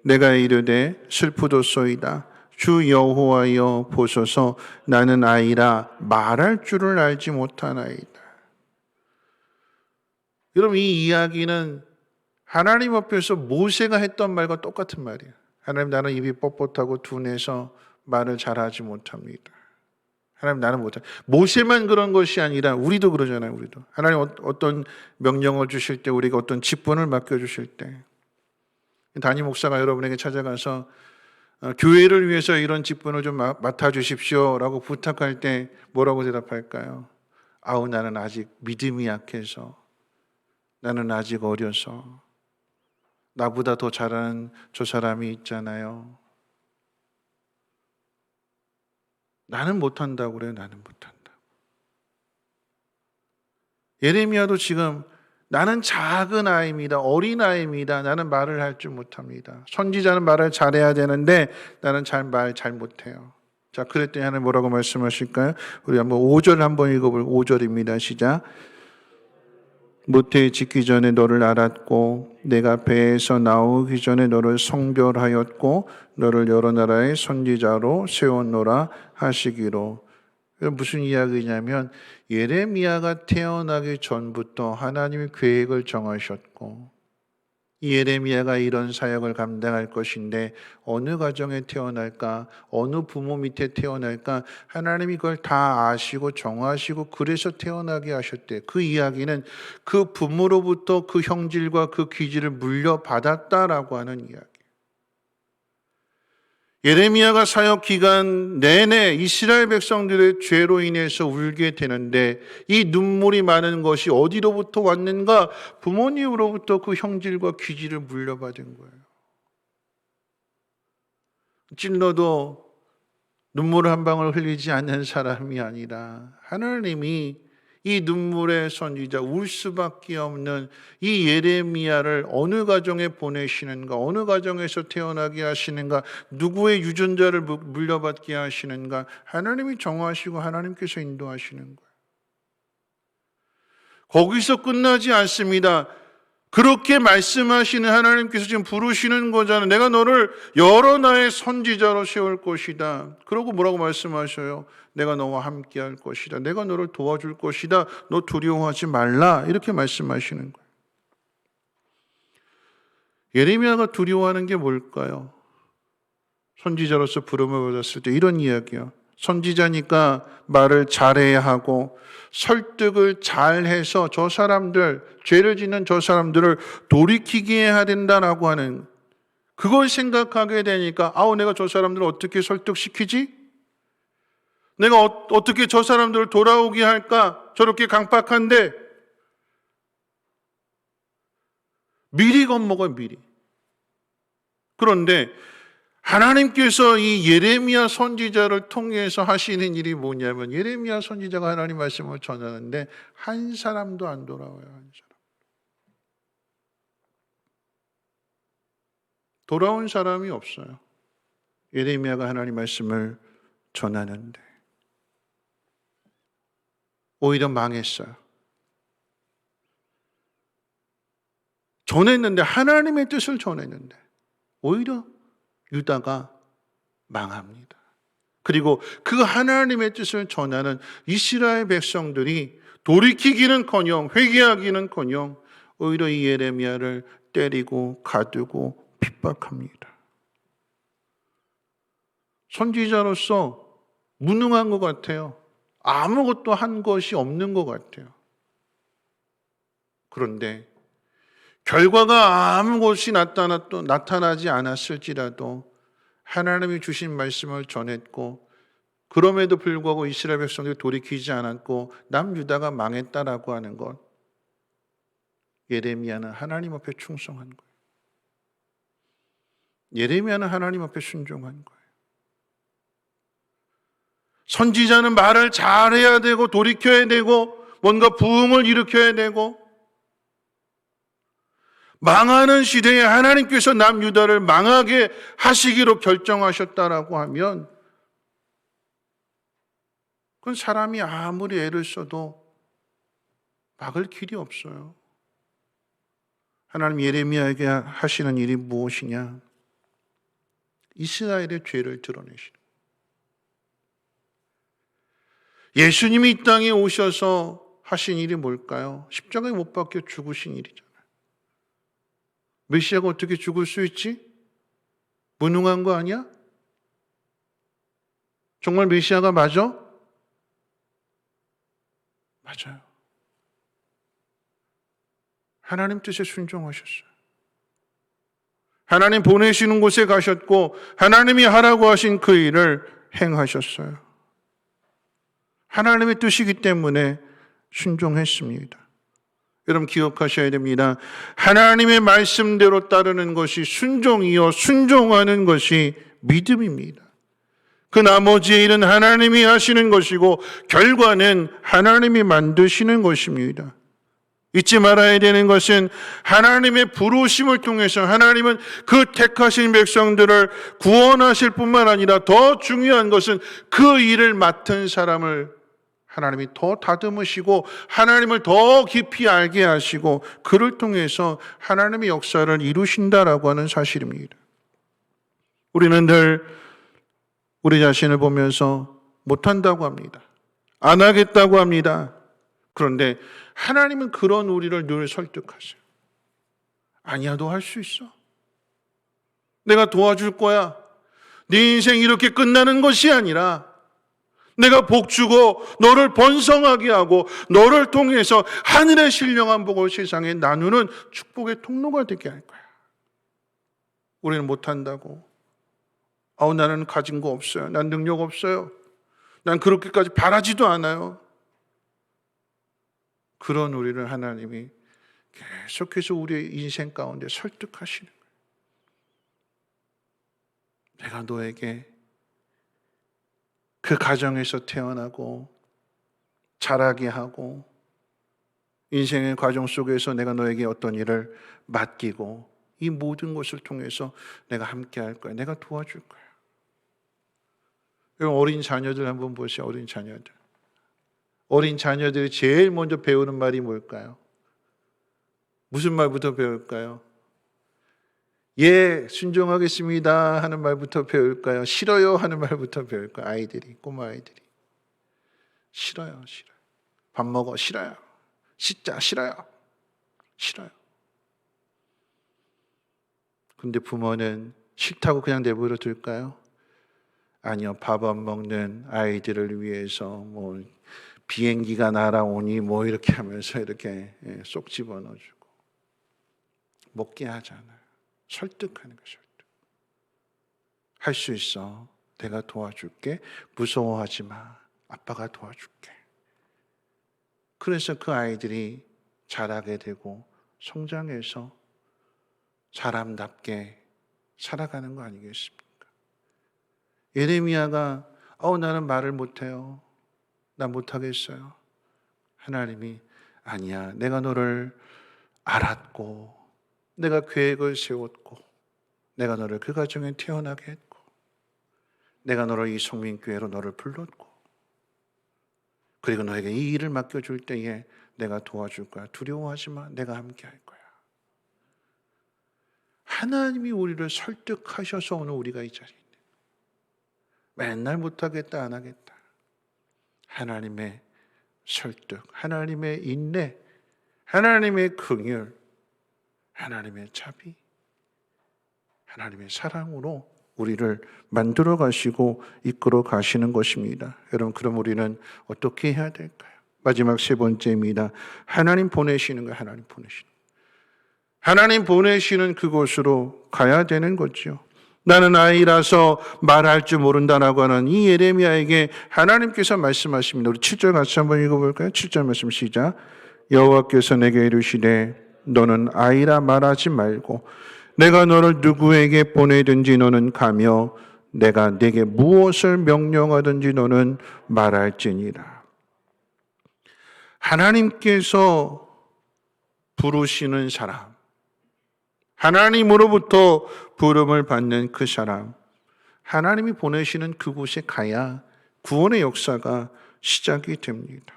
내가 이르되 슬프도소이다. 주 여호와여 보소서 나는 아이라 말할 줄을 알지 못하나이다. 여러분, 이 이야기는 하나님 앞에서 모세가 했던 말과 똑같은 말이에요. 하나님, 나는 입이 뻣뻣하고 둔해서 말을 잘하지 못합니다. 하나님, 나는 못해. 모세만 그런 것이 아니라 우리도 그러잖아요. 우리도 하나님 어떤 명령을 주실 때, 우리가 어떤 직분을 맡겨주실 때, 담임 목사가 여러분에게 찾아가서 교회를 위해서 이런 직분을 좀 맡아주십시오라고 부탁할 때 뭐라고 대답할까요? 아우, 나는 아직 믿음이 약해서, 나는 아직 어려서, 나보다 더 잘하는 저 사람이 있잖아요. 나는 못한다고 그래요. 나는 못한다. 예레미야도 지금 나는 작은 아이입니다. 어린 아이입니다. 나는 말을 할 줄 못합니다. 선지자는 말을 잘해야 되는데 나는 말 잘 못해요. 자, 그랬더니 하나님 뭐라고 말씀하실까요? 우리 한번 5절 한번 읽어볼 5절입니다. 시작. 모태에 짓기 전에 너를 알았고 내가 배에서 나오기 전에 너를 성별하였고 너를 여러 나라의 선지자로 세웠노라 하시기로. 무슨 이야기냐면 예레미야가 태어나기 전부터 하나님이 계획을 정하셨고 이 예레미야가 이런 사역을 감당할 것인데 어느 가정에 태어날까, 어느 부모 밑에 태어날까 하나님이 그걸 다 아시고 정하시고 그래서 태어나게 하셨대. 그 이야기는 그 부모로부터 그 형질과 그 기질을 물려받았다라고 하는 이야기. 예레미야가 사역 기간 내내 이스라엘 백성들의 죄로 인해서 울게 되는데 이 눈물이 많은 것이 어디로부터 왔는가? 부모님으로부터 그 형질과 기질을 물려받은 거예요. 찔러도 눈물 한 방울 흘리지 않는 사람이 아니라 하나님이 이 눈물의 선지자, 울 수밖에 없는 이 예레미야를 어느 가정에 보내시는가, 어느 가정에서 태어나게 하시는가, 누구의 유전자를 물려받게 하시는가, 하나님이 정하시고 하나님께서 인도하시는 거예요. 거기서 끝나지 않습니다. 그렇게 말씀하시는 하나님께서 지금 부르시는 거잖아요. 내가 너를 여러 나라의 선지자로 세울 것이다. 그러고 뭐라고 말씀하셔요? 내가 너와 함께 할 것이다. 내가 너를 도와줄 것이다. 너 두려워하지 말라. 이렇게 말씀하시는 거예요. 예레미야가 두려워하는 게 뭘까요? 선지자로서 부름을 받았을 때 이런 이야기요. 선지자니까 말을 잘해야 하고 설득을 잘해서 저 사람들, 죄를 짓는 저 사람들을 돌이키게 해야 된다라고 하는 그걸 생각하게 되니까 아우, 내가 저 사람들을 어떻게 설득시키지? 내가 어떻게 저 사람들을 돌아오게 할까? 저렇게 강팍한데 미리 겁먹어요, 미리. 그런데 하나님께서 이 예레미야 선지자를 통해서 하시는 일이 뭐냐면 예레미야 선지자가 하나님 말씀을 전하는데 한 사람도 안 돌아와요. 한 사람. 돌아온 사람이 없어요. 예레미야가 하나님 말씀을 전하는데 오히려 망했어요. 전했는데 하나님의 뜻을 전했는데 오히려 유다가 망합니다. 그리고 그 하나님의 뜻을 전하는 이스라엘 백성들이 돌이키기는커녕 회개하기는커녕 오히려 이 예레미야를 때리고 가두고 핍박합니다. 선지자로서 무능한 것 같아요. 아무것도 한 것이 없는 것 같아요. 그런데 결과가 아무것이 나타나지 않았을지라도 하나님이 주신 말씀을 전했고 그럼에도 불구하고 이스라엘 백성들이 돌이키지 않았고 남유다가 망했다라고 하는 것, 예레미야는 하나님 앞에 충성한 거예요. 예레미야는 하나님 앞에 순종한 거예요. 선지자는 말을 잘해야 되고 돌이켜야 되고 뭔가 부흥을 일으켜야 되고 망하는 시대에 하나님께서 남유다를 망하게 하시기로 결정하셨다라고 하면 그건 사람이 아무리 애를 써도 막을 길이 없어요. 하나님 예레미야에게 하시는 일이 무엇이냐? 이스라엘의 죄를 드러내시는 거예요. 예수님이 이 땅에 오셔서 하신 일이 뭘까요? 십자가에 못 박혀 죽으신 일이잖아요. 메시아가 어떻게 죽을 수 있지? 무능한 거 아니야? 정말 메시아가 맞아? 맞아요. 하나님 뜻에 순종하셨어요. 하나님 보내시는 곳에 가셨고 하나님이 하라고 하신 그 일을 행하셨어요. 하나님의 뜻이기 때문에 순종했습니다. 여러분 기억하셔야 됩니다. 하나님의 말씀대로 따르는 것이 순종이요 순종하는 것이 믿음입니다. 그 나머지의 일은 하나님이 하시는 것이고 결과는 하나님이 만드시는 것입니다. 잊지 말아야 되는 것은 하나님의 부르심을 통해서 하나님은 그 택하신 백성들을 구원하실 뿐만 아니라 더 중요한 것은 그 일을 맡은 사람을 하나님이 더 다듬으시고 하나님을 더 깊이 알게 하시고 그를 통해서 하나님의 역사를 이루신다라고 하는 사실입니다. 우리는 늘 우리 자신을 보면서 못한다고 합니다. 안 하겠다고 합니다. 그런데 하나님은 그런 우리를 늘 설득하세요. 아니야, 너 할 수 있어. 내가 도와줄 거야. 네 인생 이렇게 끝나는 것이 아니라 내가 복 주고 너를 번성하게 하고 너를 통해서 하늘의 신령한 복을 세상에 나누는 축복의 통로가 되게 할 거야. 우리는 못한다고. 나는 가진 거 없어요. 난 능력 없어요. 난 그렇게까지 바라지도 않아요. 그런 우리를 하나님이 계속해서 우리의 인생 가운데 설득하시는 거예요. 내가 너에게 그 가정에서 태어나고 자라게 하고 인생의 과정 속에서 내가 너에게 어떤 일을 맡기고 이 모든 것을 통해서 내가 함께 할 거야. 내가 도와줄 거야. 여러분 어린 자녀들 한번 보세요. 어린 자녀들. 어린 자녀들이 제일 먼저 배우는 말이 뭘까요? 무슨 말부터 배울까요? 예, 순종하겠습니다 하는 말부터 배울까요? 싫어요 하는 말부터 배울까요? 아이들이, 꼬마 아이들이. 싫어요, 싫어요. 밥 먹어, 싫어요. 씻자, 싫어요. 싫어요. 근데 부모는 싫다고 그냥 내버려 둘까요? 아니요, 밥 안 먹는 아이들을 위해서 비행기가 날아오니 이렇게 하면서 이렇게 쏙 집어넣어주고 먹게 하잖아요. 설득하는 거죠. 할 수 있어. 내가 도와줄게. 무서워하지 마. 아빠가 도와줄게. 그래서 그 아이들이 자라게 되고 성장해서 사람답게 살아가는 거 아니겠습니까? 예레미야가 나는 말을 못해요. 나 못하겠어요. 하나님이 아니야. 내가 너를 알았고 내가 계획을 세웠고 내가 너를 그 가정에 태어나게 했고 내가 너를 이 성민교회로 너를 불렀고 그리고 너에게 이 일을 맡겨줄 때에 내가 도와줄 거야. 두려워하지 마. 내가 함께 할 거야. 하나님이 우리를 설득하셔서 오늘 우리가 이 자리에 있는 거예요. 맨날 못하겠다 안 하겠다. 하나님의 설득, 하나님의 인내, 하나님의 긍휼, 하나님의 자비, 하나님의 사랑으로 우리를 만들어 가시고 이끌어 가시는 것입니다. 여러분, 그럼 우리는 어떻게 해야 될까요? 마지막 세 번째입니다. 하나님 보내시는 거예요. 하나님 보내시는 거예요. 하나님 보내시는 그곳으로 가야 되는 거죠. 나는 아이라서 말할 줄 모른다라고 하는 이 예레미야에게 하나님께서 말씀하십니다. 우리 7절 같이 한번 읽어볼까요? 7절 말씀 시작. 여호와께서 내게 이르시되 너는 아이라 말하지 말고 내가 너를 누구에게 보내든지 너는 가며 내가 내게 무엇을 명령하든지 너는 말할지니라. 하나님께서 부르시는 사람, 하나님으로부터 부름을 받는 그 사람, 하나님이 보내시는 그곳에 가야 구원의 역사가 시작이 됩니다.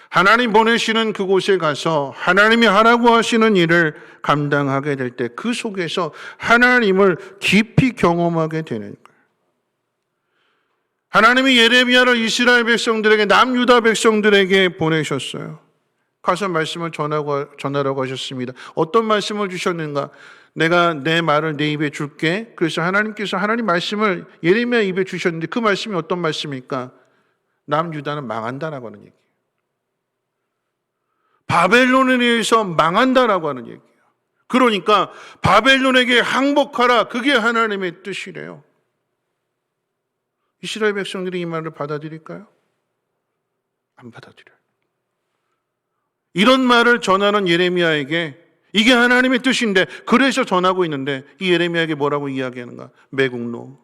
하나님 보내시는 그곳에 가서 하나님이 하라고 하시는 일을 감당하게 될 때 그 속에서 하나님을 깊이 경험하게 되는 거예요. 하나님이 예레미야를 이스라엘 백성들에게, 남유다 백성들에게 보내셨어요. 가서 말씀을 전하라고 하셨습니다. 어떤 말씀을 주셨는가? 내가 내 말을 내 입에 줄게. 그래서 하나님께서 하나님 말씀을 예레미야 입에 주셨는데 그 말씀이 어떤 말씀입니까? 남유다는 망한다라고 하는 얘기예요. 바벨론에 의해서 망한다라고 하는 얘기예요. 그러니까 바벨론에게 항복하라. 그게 하나님의 뜻이래요. 이스라엘 백성들이 이 말을 받아들일까요? 안 받아들여요. 이런 말을 전하는 예레미야에게 이게 하나님의 뜻인데 그래서 전하고 있는데 이 예레미야에게 뭐라고 이야기하는가? 매국노,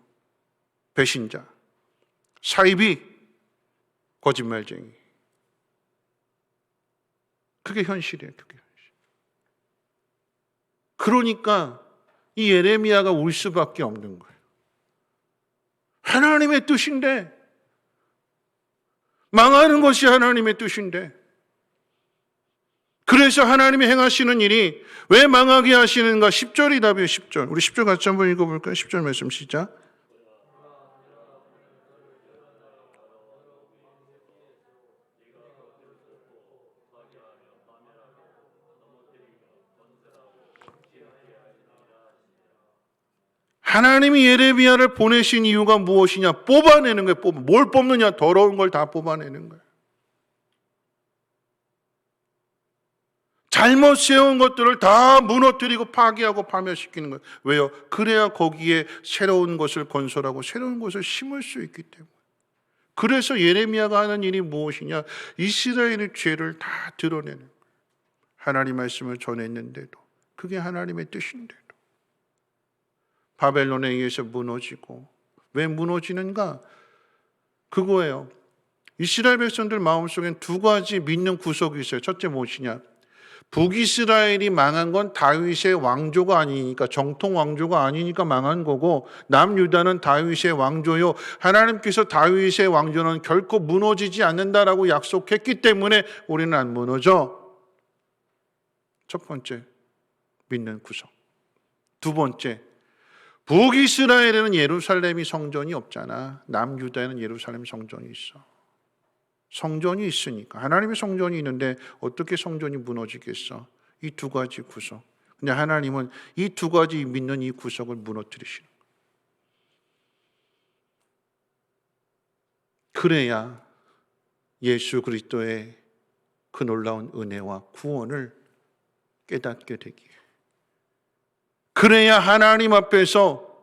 배신자, 사이비, 거짓말쟁이. 그게 현실이에요. 그게 현실. 그러니까 이 예레미야가 울 수밖에 없는 거예요. 하나님의 뜻인데 망하는 것이 하나님의 뜻인데 그래서 하나님이 행하시는 일이 왜 망하게 하시는가? 10절이 답이에요. 10절. 우리 10절 같이 한번 읽어볼까요? 10절 말씀 시작. 하나님이 예레미야를 보내신 이유가 무엇이냐? 뽑아내는 거예요. 뭘 뽑느냐? 더러운 걸 다 뽑아내는 거예요. 잘못 세운 것들을 다 무너뜨리고 파괴하고 파멸시키는 거예요. 왜요? 그래야 거기에 새로운 것을 건설하고 새로운 것을 심을 수 있기 때문에. 그래서 예레미야가 하는 일이 무엇이냐? 이스라엘의 죄를 다 드러내는 거예요. 하나님 말씀을 전했는데도 그게 하나님의 뜻인데도 바벨론에 의해서 무너지고 왜 무너지는가? 그거예요. 이스라엘 백성들 마음속엔 두 가지 믿는 구석이 있어요. 첫째 무엇이냐? 북이스라엘이 망한 건 다윗의 왕조가 아니니까 정통 왕조가 아니니까 망한 거고 남유다는 다윗의 왕조요. 하나님께서 다윗의 왕조는 결코 무너지지 않는다라고 약속했기 때문에 우리는 안 무너져. 첫 번째 믿는 구석. 두 번째 북이스라엘에는 예루살렘이 성전이 없잖아. 남유다에는 예루살렘 성전이 있어. 성전이 있으니까 하나님의 성전이 있는데 어떻게 성전이 무너지겠어? 이 두 가지 구석. 근데 하나님은 이 두 가지 믿는 이 구석을 무너뜨리시는 거예요. 그래야 예수 그리스도의 그 놀라운 은혜와 구원을 깨닫게 되기에. 그래야 하나님 앞에서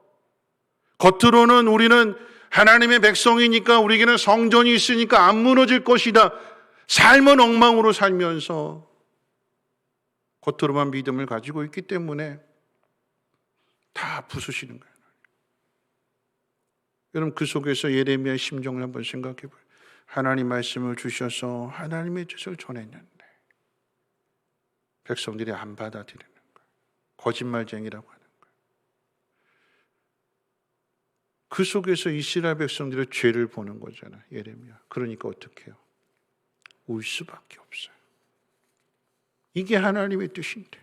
겉으로는 우리는 하나님의 백성이니까 우리에게는 성전이 있으니까 안 무너질 것이다. 삶은 엉망으로 살면서 겉으로만 믿음을 가지고 있기 때문에 다 부수시는 거예요. 여러분 그 속에서 예레미야의 심정을 한번 생각해 보세요. 하나님 말씀을 주셔서 하나님의 뜻을 전했는데 백성들이 안 받아들이는 거예요. 거짓말쟁이라고 하는 거예요. 그 속에서 이스라엘 백성들의 죄를 보는 거잖아요. 예레미야. 그러니까 어떻게 해요? 울 수밖에 없어요. 이게 하나님의 뜻인데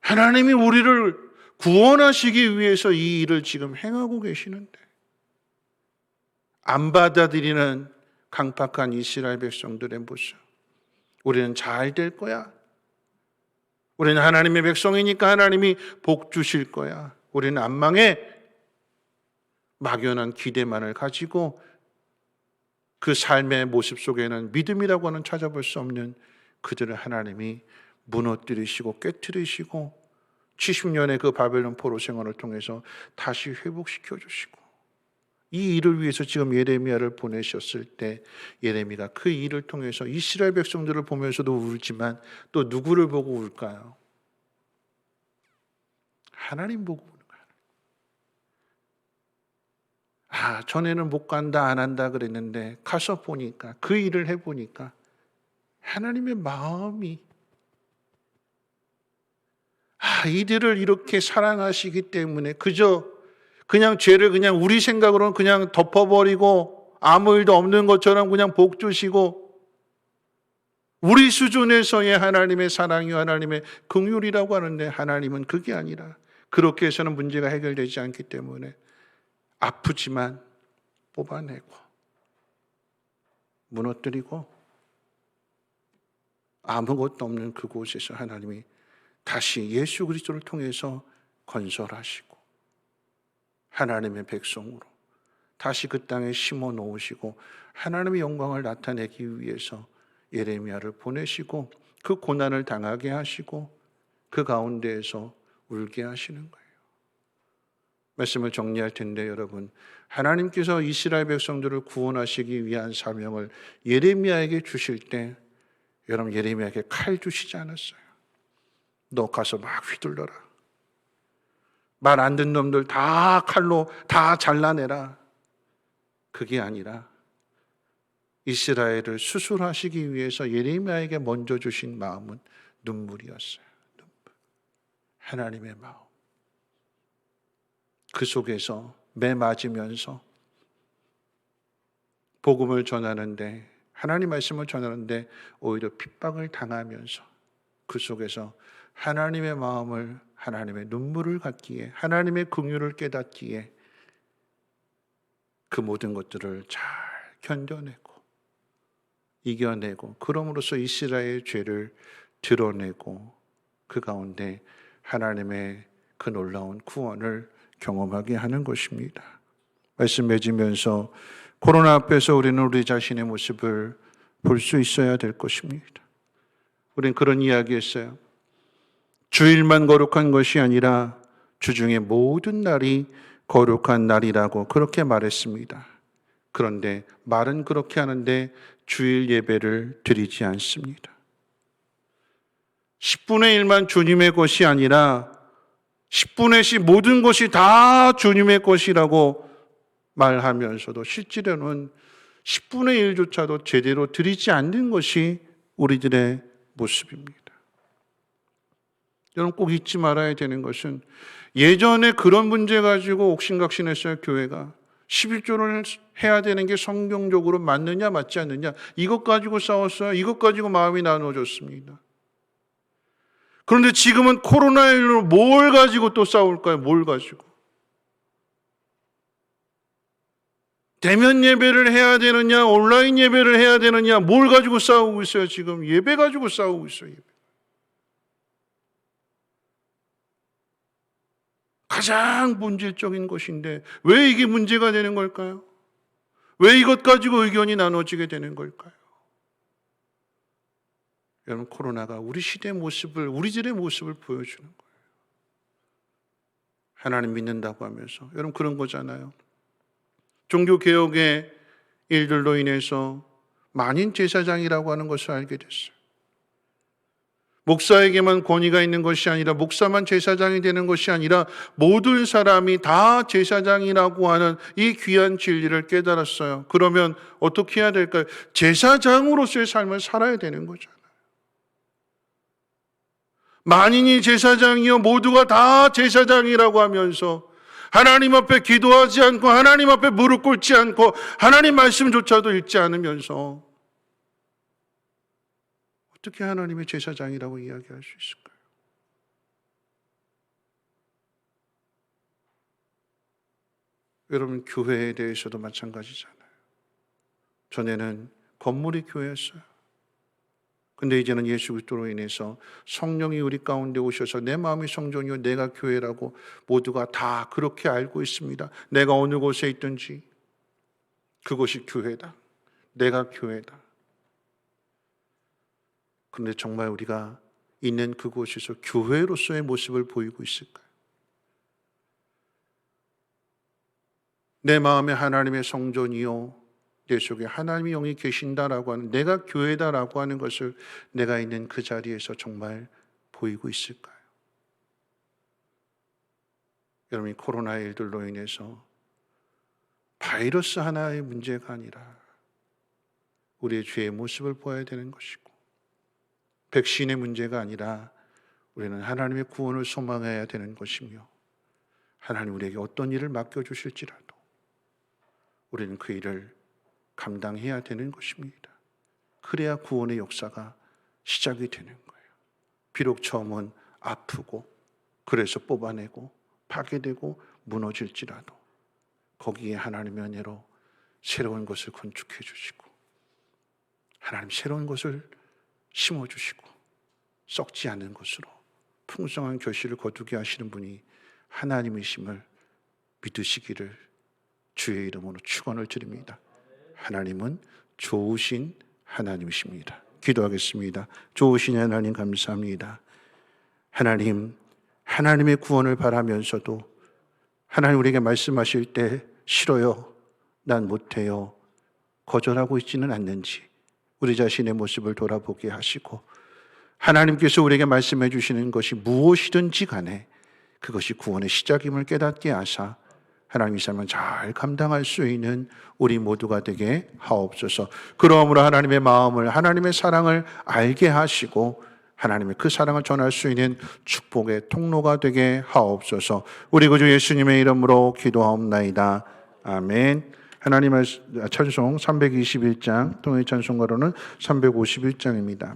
하나님이 우리를 구원하시기 위해서 이 일을 지금 행하고 계시는데 안 받아들이는 강팍한 이스라엘 백성들의 모습. 우리는 잘 될 거야. 우리는 하나님의 백성이니까 하나님이 복 주실 거야. 우리는 안 망해. 막연한 기대만을 가지고 그 삶의 모습 속에는 믿음이라고 하는 찾아볼 수 없는 그들을 하나님이 무너뜨리시고 깨트리시고 70년의 그 바벨론 포로 생활을 통해서 다시 회복시켜 주시고 이 일을 위해서 지금 예레미야를 보내셨을 때 예레미야가 그 일을 통해서 이스라엘 백성들을 보면서도 울지만 또 누구를 보고 울까요? 하나님 보고 우는 거예요. 아, 전에는 못 간다 안 한다 그랬는데 가서 보니까 그 일을 해보니까 하나님의 마음이 이들을 이렇게 사랑하시기 때문에 그냥 죄를 그냥 우리 생각으로는 그냥 덮어버리고 아무 일도 없는 것처럼 그냥 복 주시고 우리 수준에서의 하나님의 사랑이 하나님의 긍휼이라고 하는데 하나님은 그게 아니라 그렇게 해서는 문제가 해결되지 않기 때문에 아프지만 뽑아내고 무너뜨리고 아무것도 없는 그곳에서 하나님이 다시 예수 그리스도를 통해서 건설하시고 하나님의 백성으로 다시 그 땅에 심어 놓으시고 하나님의 영광을 나타내기 위해서 예레미야를 보내시고 그 고난을 당하게 하시고 그 가운데에서 울게 하시는 거예요. 말씀을 정리할 텐데 여러분, 하나님께서 이스라엘 백성들을 구원하시기 위한 사명을 예레미야에게 주실 때 여러분, 예레미야에게 칼 주시지 않았어요. 너 가서 막 휘둘러라. 말 안 듣는 놈들 다 칼로 다 잘라내라. 그게 아니라 이스라엘을 수술하시기 위해서 예레미야에게 먼저 주신 마음은 눈물이었어요. 눈물. 하나님의 마음. 그 속에서 매 맞으면서 복음을 전하는데, 하나님 말씀을 전하는데 오히려 핍박을 당하면서 그 속에서 하나님의 마음을, 하나님의 눈물을 갖기에, 하나님의 긍휼을 깨닫기에 그 모든 것들을 잘 견뎌내고 이겨내고, 그럼으로써 이스라엘의 죄를 드러내고 그 가운데 하나님의 그 놀라운 구원을 경험하게 하는 것입니다. 말씀 맺으면서 코로나 앞에서 우리는 우리 자신의 모습을 볼 수 있어야 될 것입니다. 우리는 그런 이야기 했어요. 주일만 거룩한 것이 아니라 주중에 모든 날이 거룩한 날이라고 그렇게 말했습니다. 그런데 말은 그렇게 하는데 주일 예배를 드리지 않습니다. 10분의 1만 주님의 것이 아니라 10분의 10 모든 것이 다 주님의 것이라고 말하면서도 실제로는 10분의 1조차도 제대로 드리지 않는 것이 우리들의 모습입니다. 여러분, 꼭 잊지 말아야 되는 것은 예전에 그런 문제 가지고 옥신각신했어요. 교회가 11조를 해야 되는 게 성경적으로 맞느냐 맞지 않느냐, 이것 가지고 싸웠어요. 이것 가지고 마음이 나눠졌습니다. 그런데 지금은 코로나19로 뭘 가지고 또 싸울까요? 뭘 가지고? 대면 예배를 해야 되느냐, 온라인 예배를 해야 되느냐, 뭘 가지고 싸우고 있어요? 지금 예배 가지고 싸우고 있어요. 예배. 가장 본질적인 것인데 왜 이게 문제가 되는 걸까요? 왜 이것 가지고 의견이 나눠지게 되는 걸까요? 여러분, 코로나가 우리 시대의 모습을, 우리들의 모습을 보여주는 거예요. 하나님 믿는다고 하면서. 여러분, 그런 거잖아요. 종교개혁의 일들로 인해서 만인 제사장이라고 하는 것을 알게 됐어요. 목사에게만 권위가 있는 것이 아니라, 목사만 제사장이 되는 것이 아니라 모든 사람이 다 제사장이라고 하는 이 귀한 진리를 깨달았어요. 그러면 어떻게 해야 될까요? 제사장으로서의 삶을 살아야 되는 거잖아요. 만인이 제사장이요 모두가 다 제사장이라고 하면서 하나님 앞에 기도하지 않고, 하나님 앞에 무릎 꿇지 않고, 하나님 말씀조차도 읽지 않으면서 어떻게 하나님의 제사장이라고 이야기할 수 있을까요? 여러분, 교회에 대해서도 마찬가지잖아요. 전에는 건물이 교회였어요. 근데 이제는 예수 그리스도로 인해서 성령이 우리 가운데 오셔서 내 마음이 성전이요 내가 교회라고 모두가 다 그렇게 알고 있습니다. 내가 어느 곳에 있든지 그곳이 교회다. 내가 교회다. 그런데 정말 우리가 있는 그곳에서 교회로서의 모습을 보이고 있을까요? 내 마음에 하나님의 성전이요 내 속에 하나님의 영이 계신다라고 하는, 내가 교회다라고 하는 것을 내가 있는 그 자리에서 정말 보이고 있을까요? 여러분, 코로나의 일들로 인해서 바이러스 하나의 문제가 아니라 우리의 죄의 모습을 보아야 되는 것이고, 백신의 문제가 아니라 우리는 하나님의 구원을 소망해야 되는 것이며, 하나님 우리에게 어떤 일을 맡겨주실지라도 우리는 그 일을 감당해야 되는 것입니다. 그래야 구원의 역사가 시작이 되는 거예요. 비록 처음은 아프고 그래서 뽑아내고 파괴되고 무너질지라도 거기에 하나님의 은혜로 새로운 것을 건축해 주시고, 하나님 새로운 것을 심어 주시고 썩지 않는 것으로 풍성한 결실을 거두게 하시는 분이 하나님이심을 믿으시기를 주의 이름으로 축원을 드립니다. 하나님은 좋으신 하나님이십니다. 기도하겠습니다. 좋으신 하나님 감사합니다. 하나님의 구원을 바라면서도 하나님 우리에게 말씀하실 때 싫어요, 난 못해요, 거절하고 있지는 않는지 우리 자신의 모습을 돌아보게 하시고, 하나님께서 우리에게 말씀해 주시는 것이 무엇이든지 간에 그것이 구원의 시작임을 깨닫게 하사 하나님 이 삶을 잘 감당할 수 있는 우리 모두가 되게 하옵소서. 그러므로 하나님의 마음을, 하나님의 사랑을 알게 하시고 하나님의 그 사랑을 전할 수 있는 축복의 통로가 되게 하옵소서. 우리 구주 예수님의 이름으로 기도하옵나이다. 아멘. 하나님의 찬송 321장, 통일 찬송가로는 351장입니다.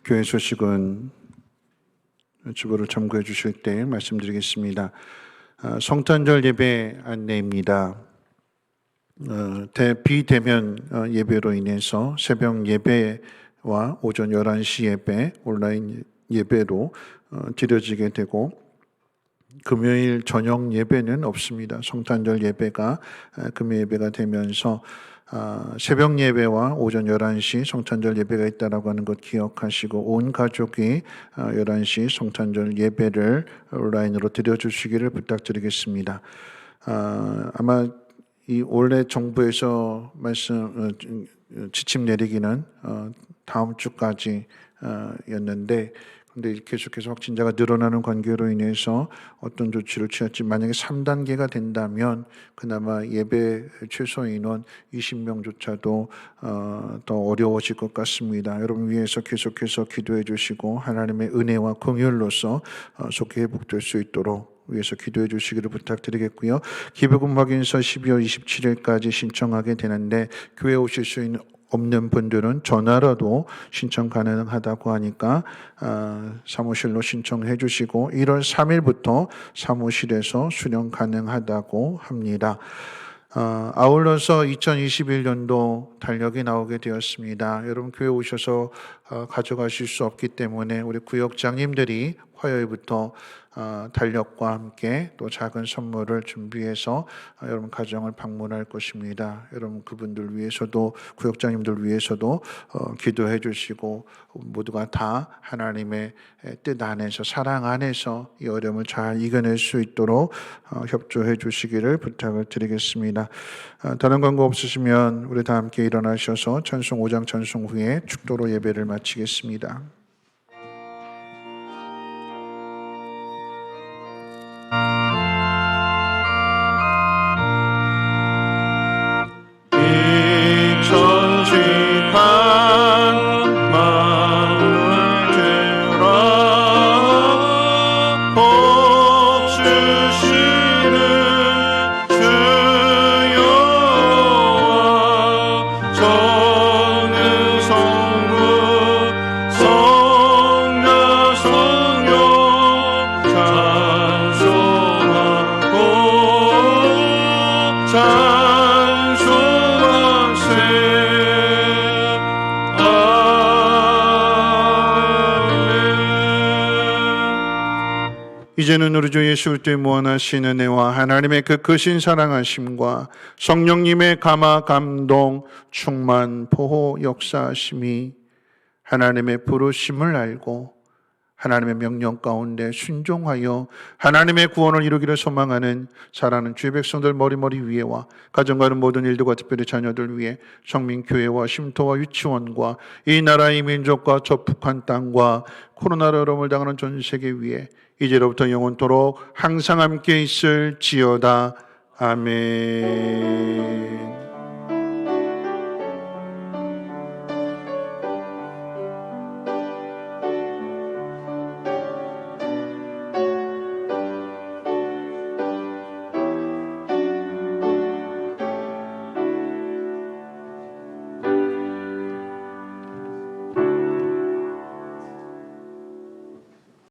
교회 소식은 주보를 참고해 주실 때 말씀드리겠습니다. 성탄절 예배 안내입니다. 비대면 예배로 인해서 새벽 예배와 오전 11시 예배, 온라인 예배로 드려지게 되고, 금요일 저녁 예배는 없습니다. 성탄절 예배가 금요 예배가 되면서 새벽 예배와 오전 11시 성탄절 예배가 있다라고 하는 것 기억하시고, 온 가족이 11시 성탄절 예배를 온라인으로 드려주시기를 부탁드리겠습니다. 아마 이 올해 정부에서 지침 내리기는 다음 주까지였는데, 근데 계속해서 확진자가 늘어나는 관계로 인해서 어떤 조치를 취할지, 만약에 3단계가 된다면 그나마 예배 최소 인원 20명조차도 더 어려워질 것 같습니다. 여러분 위해서 계속해서 기도해 주시고 하나님의 은혜와 긍휼로서 속히 회복될 수 있도록 위해서 기도해 주시기를 부탁드리겠고요. 기부금 확인서 12월 27일까지 신청하게 되는데, 교회 오실 수 있는 없는 분들은 전화로도 신청 가능하다고 하니까 사무실로 신청해 주시고 1월 3일부터 사무실에서 수령 가능하다고 합니다. 아울러서 2021년도 달력이 나오게 되었습니다. 여러분 교회 오셔서 가져가실 수 없기 때문에 우리 구역장님들이 화요일부터 달력과 함께 또 작은 선물을 준비해서 여러분 가정을 방문할 것입니다. 여러분 그분들 위해서도 구역장님들 위해서도 기도해 주시고 모두가 다 하나님의 뜻 안에서 사랑 안에서 이 어려움을 잘 이겨낼 수 있도록 협조해 주시기를 부탁을 드리겠습니다. 다른 광고 없으시면 우리 다 함께 일어나셔서 찬송 5장 찬송 후에 축도로 예배를 마치겠습니다. 이제는 우리 주 예수 그리스도의 무한하신 은혜와 하나님의 그 크신 사랑하심과 성령님의 감화 감동 충만 보호 역사하심이 하나님의 부르심을 알고 하나님의 명령 가운데 순종하여 하나님의 구원을 이루기를 소망하는 사랑하는 주의 백성들 머리머리 위에와 가정가는 모든 일들과 특별히 자녀들 위해 성민교회와 쉼터와 유치원과 이 나라의 민족과 저 북한 땅과 코로나로 어려움을 당하는 전 세계 위에 이제로부터 영원토록 항상 함께 있을지어다. 아멘.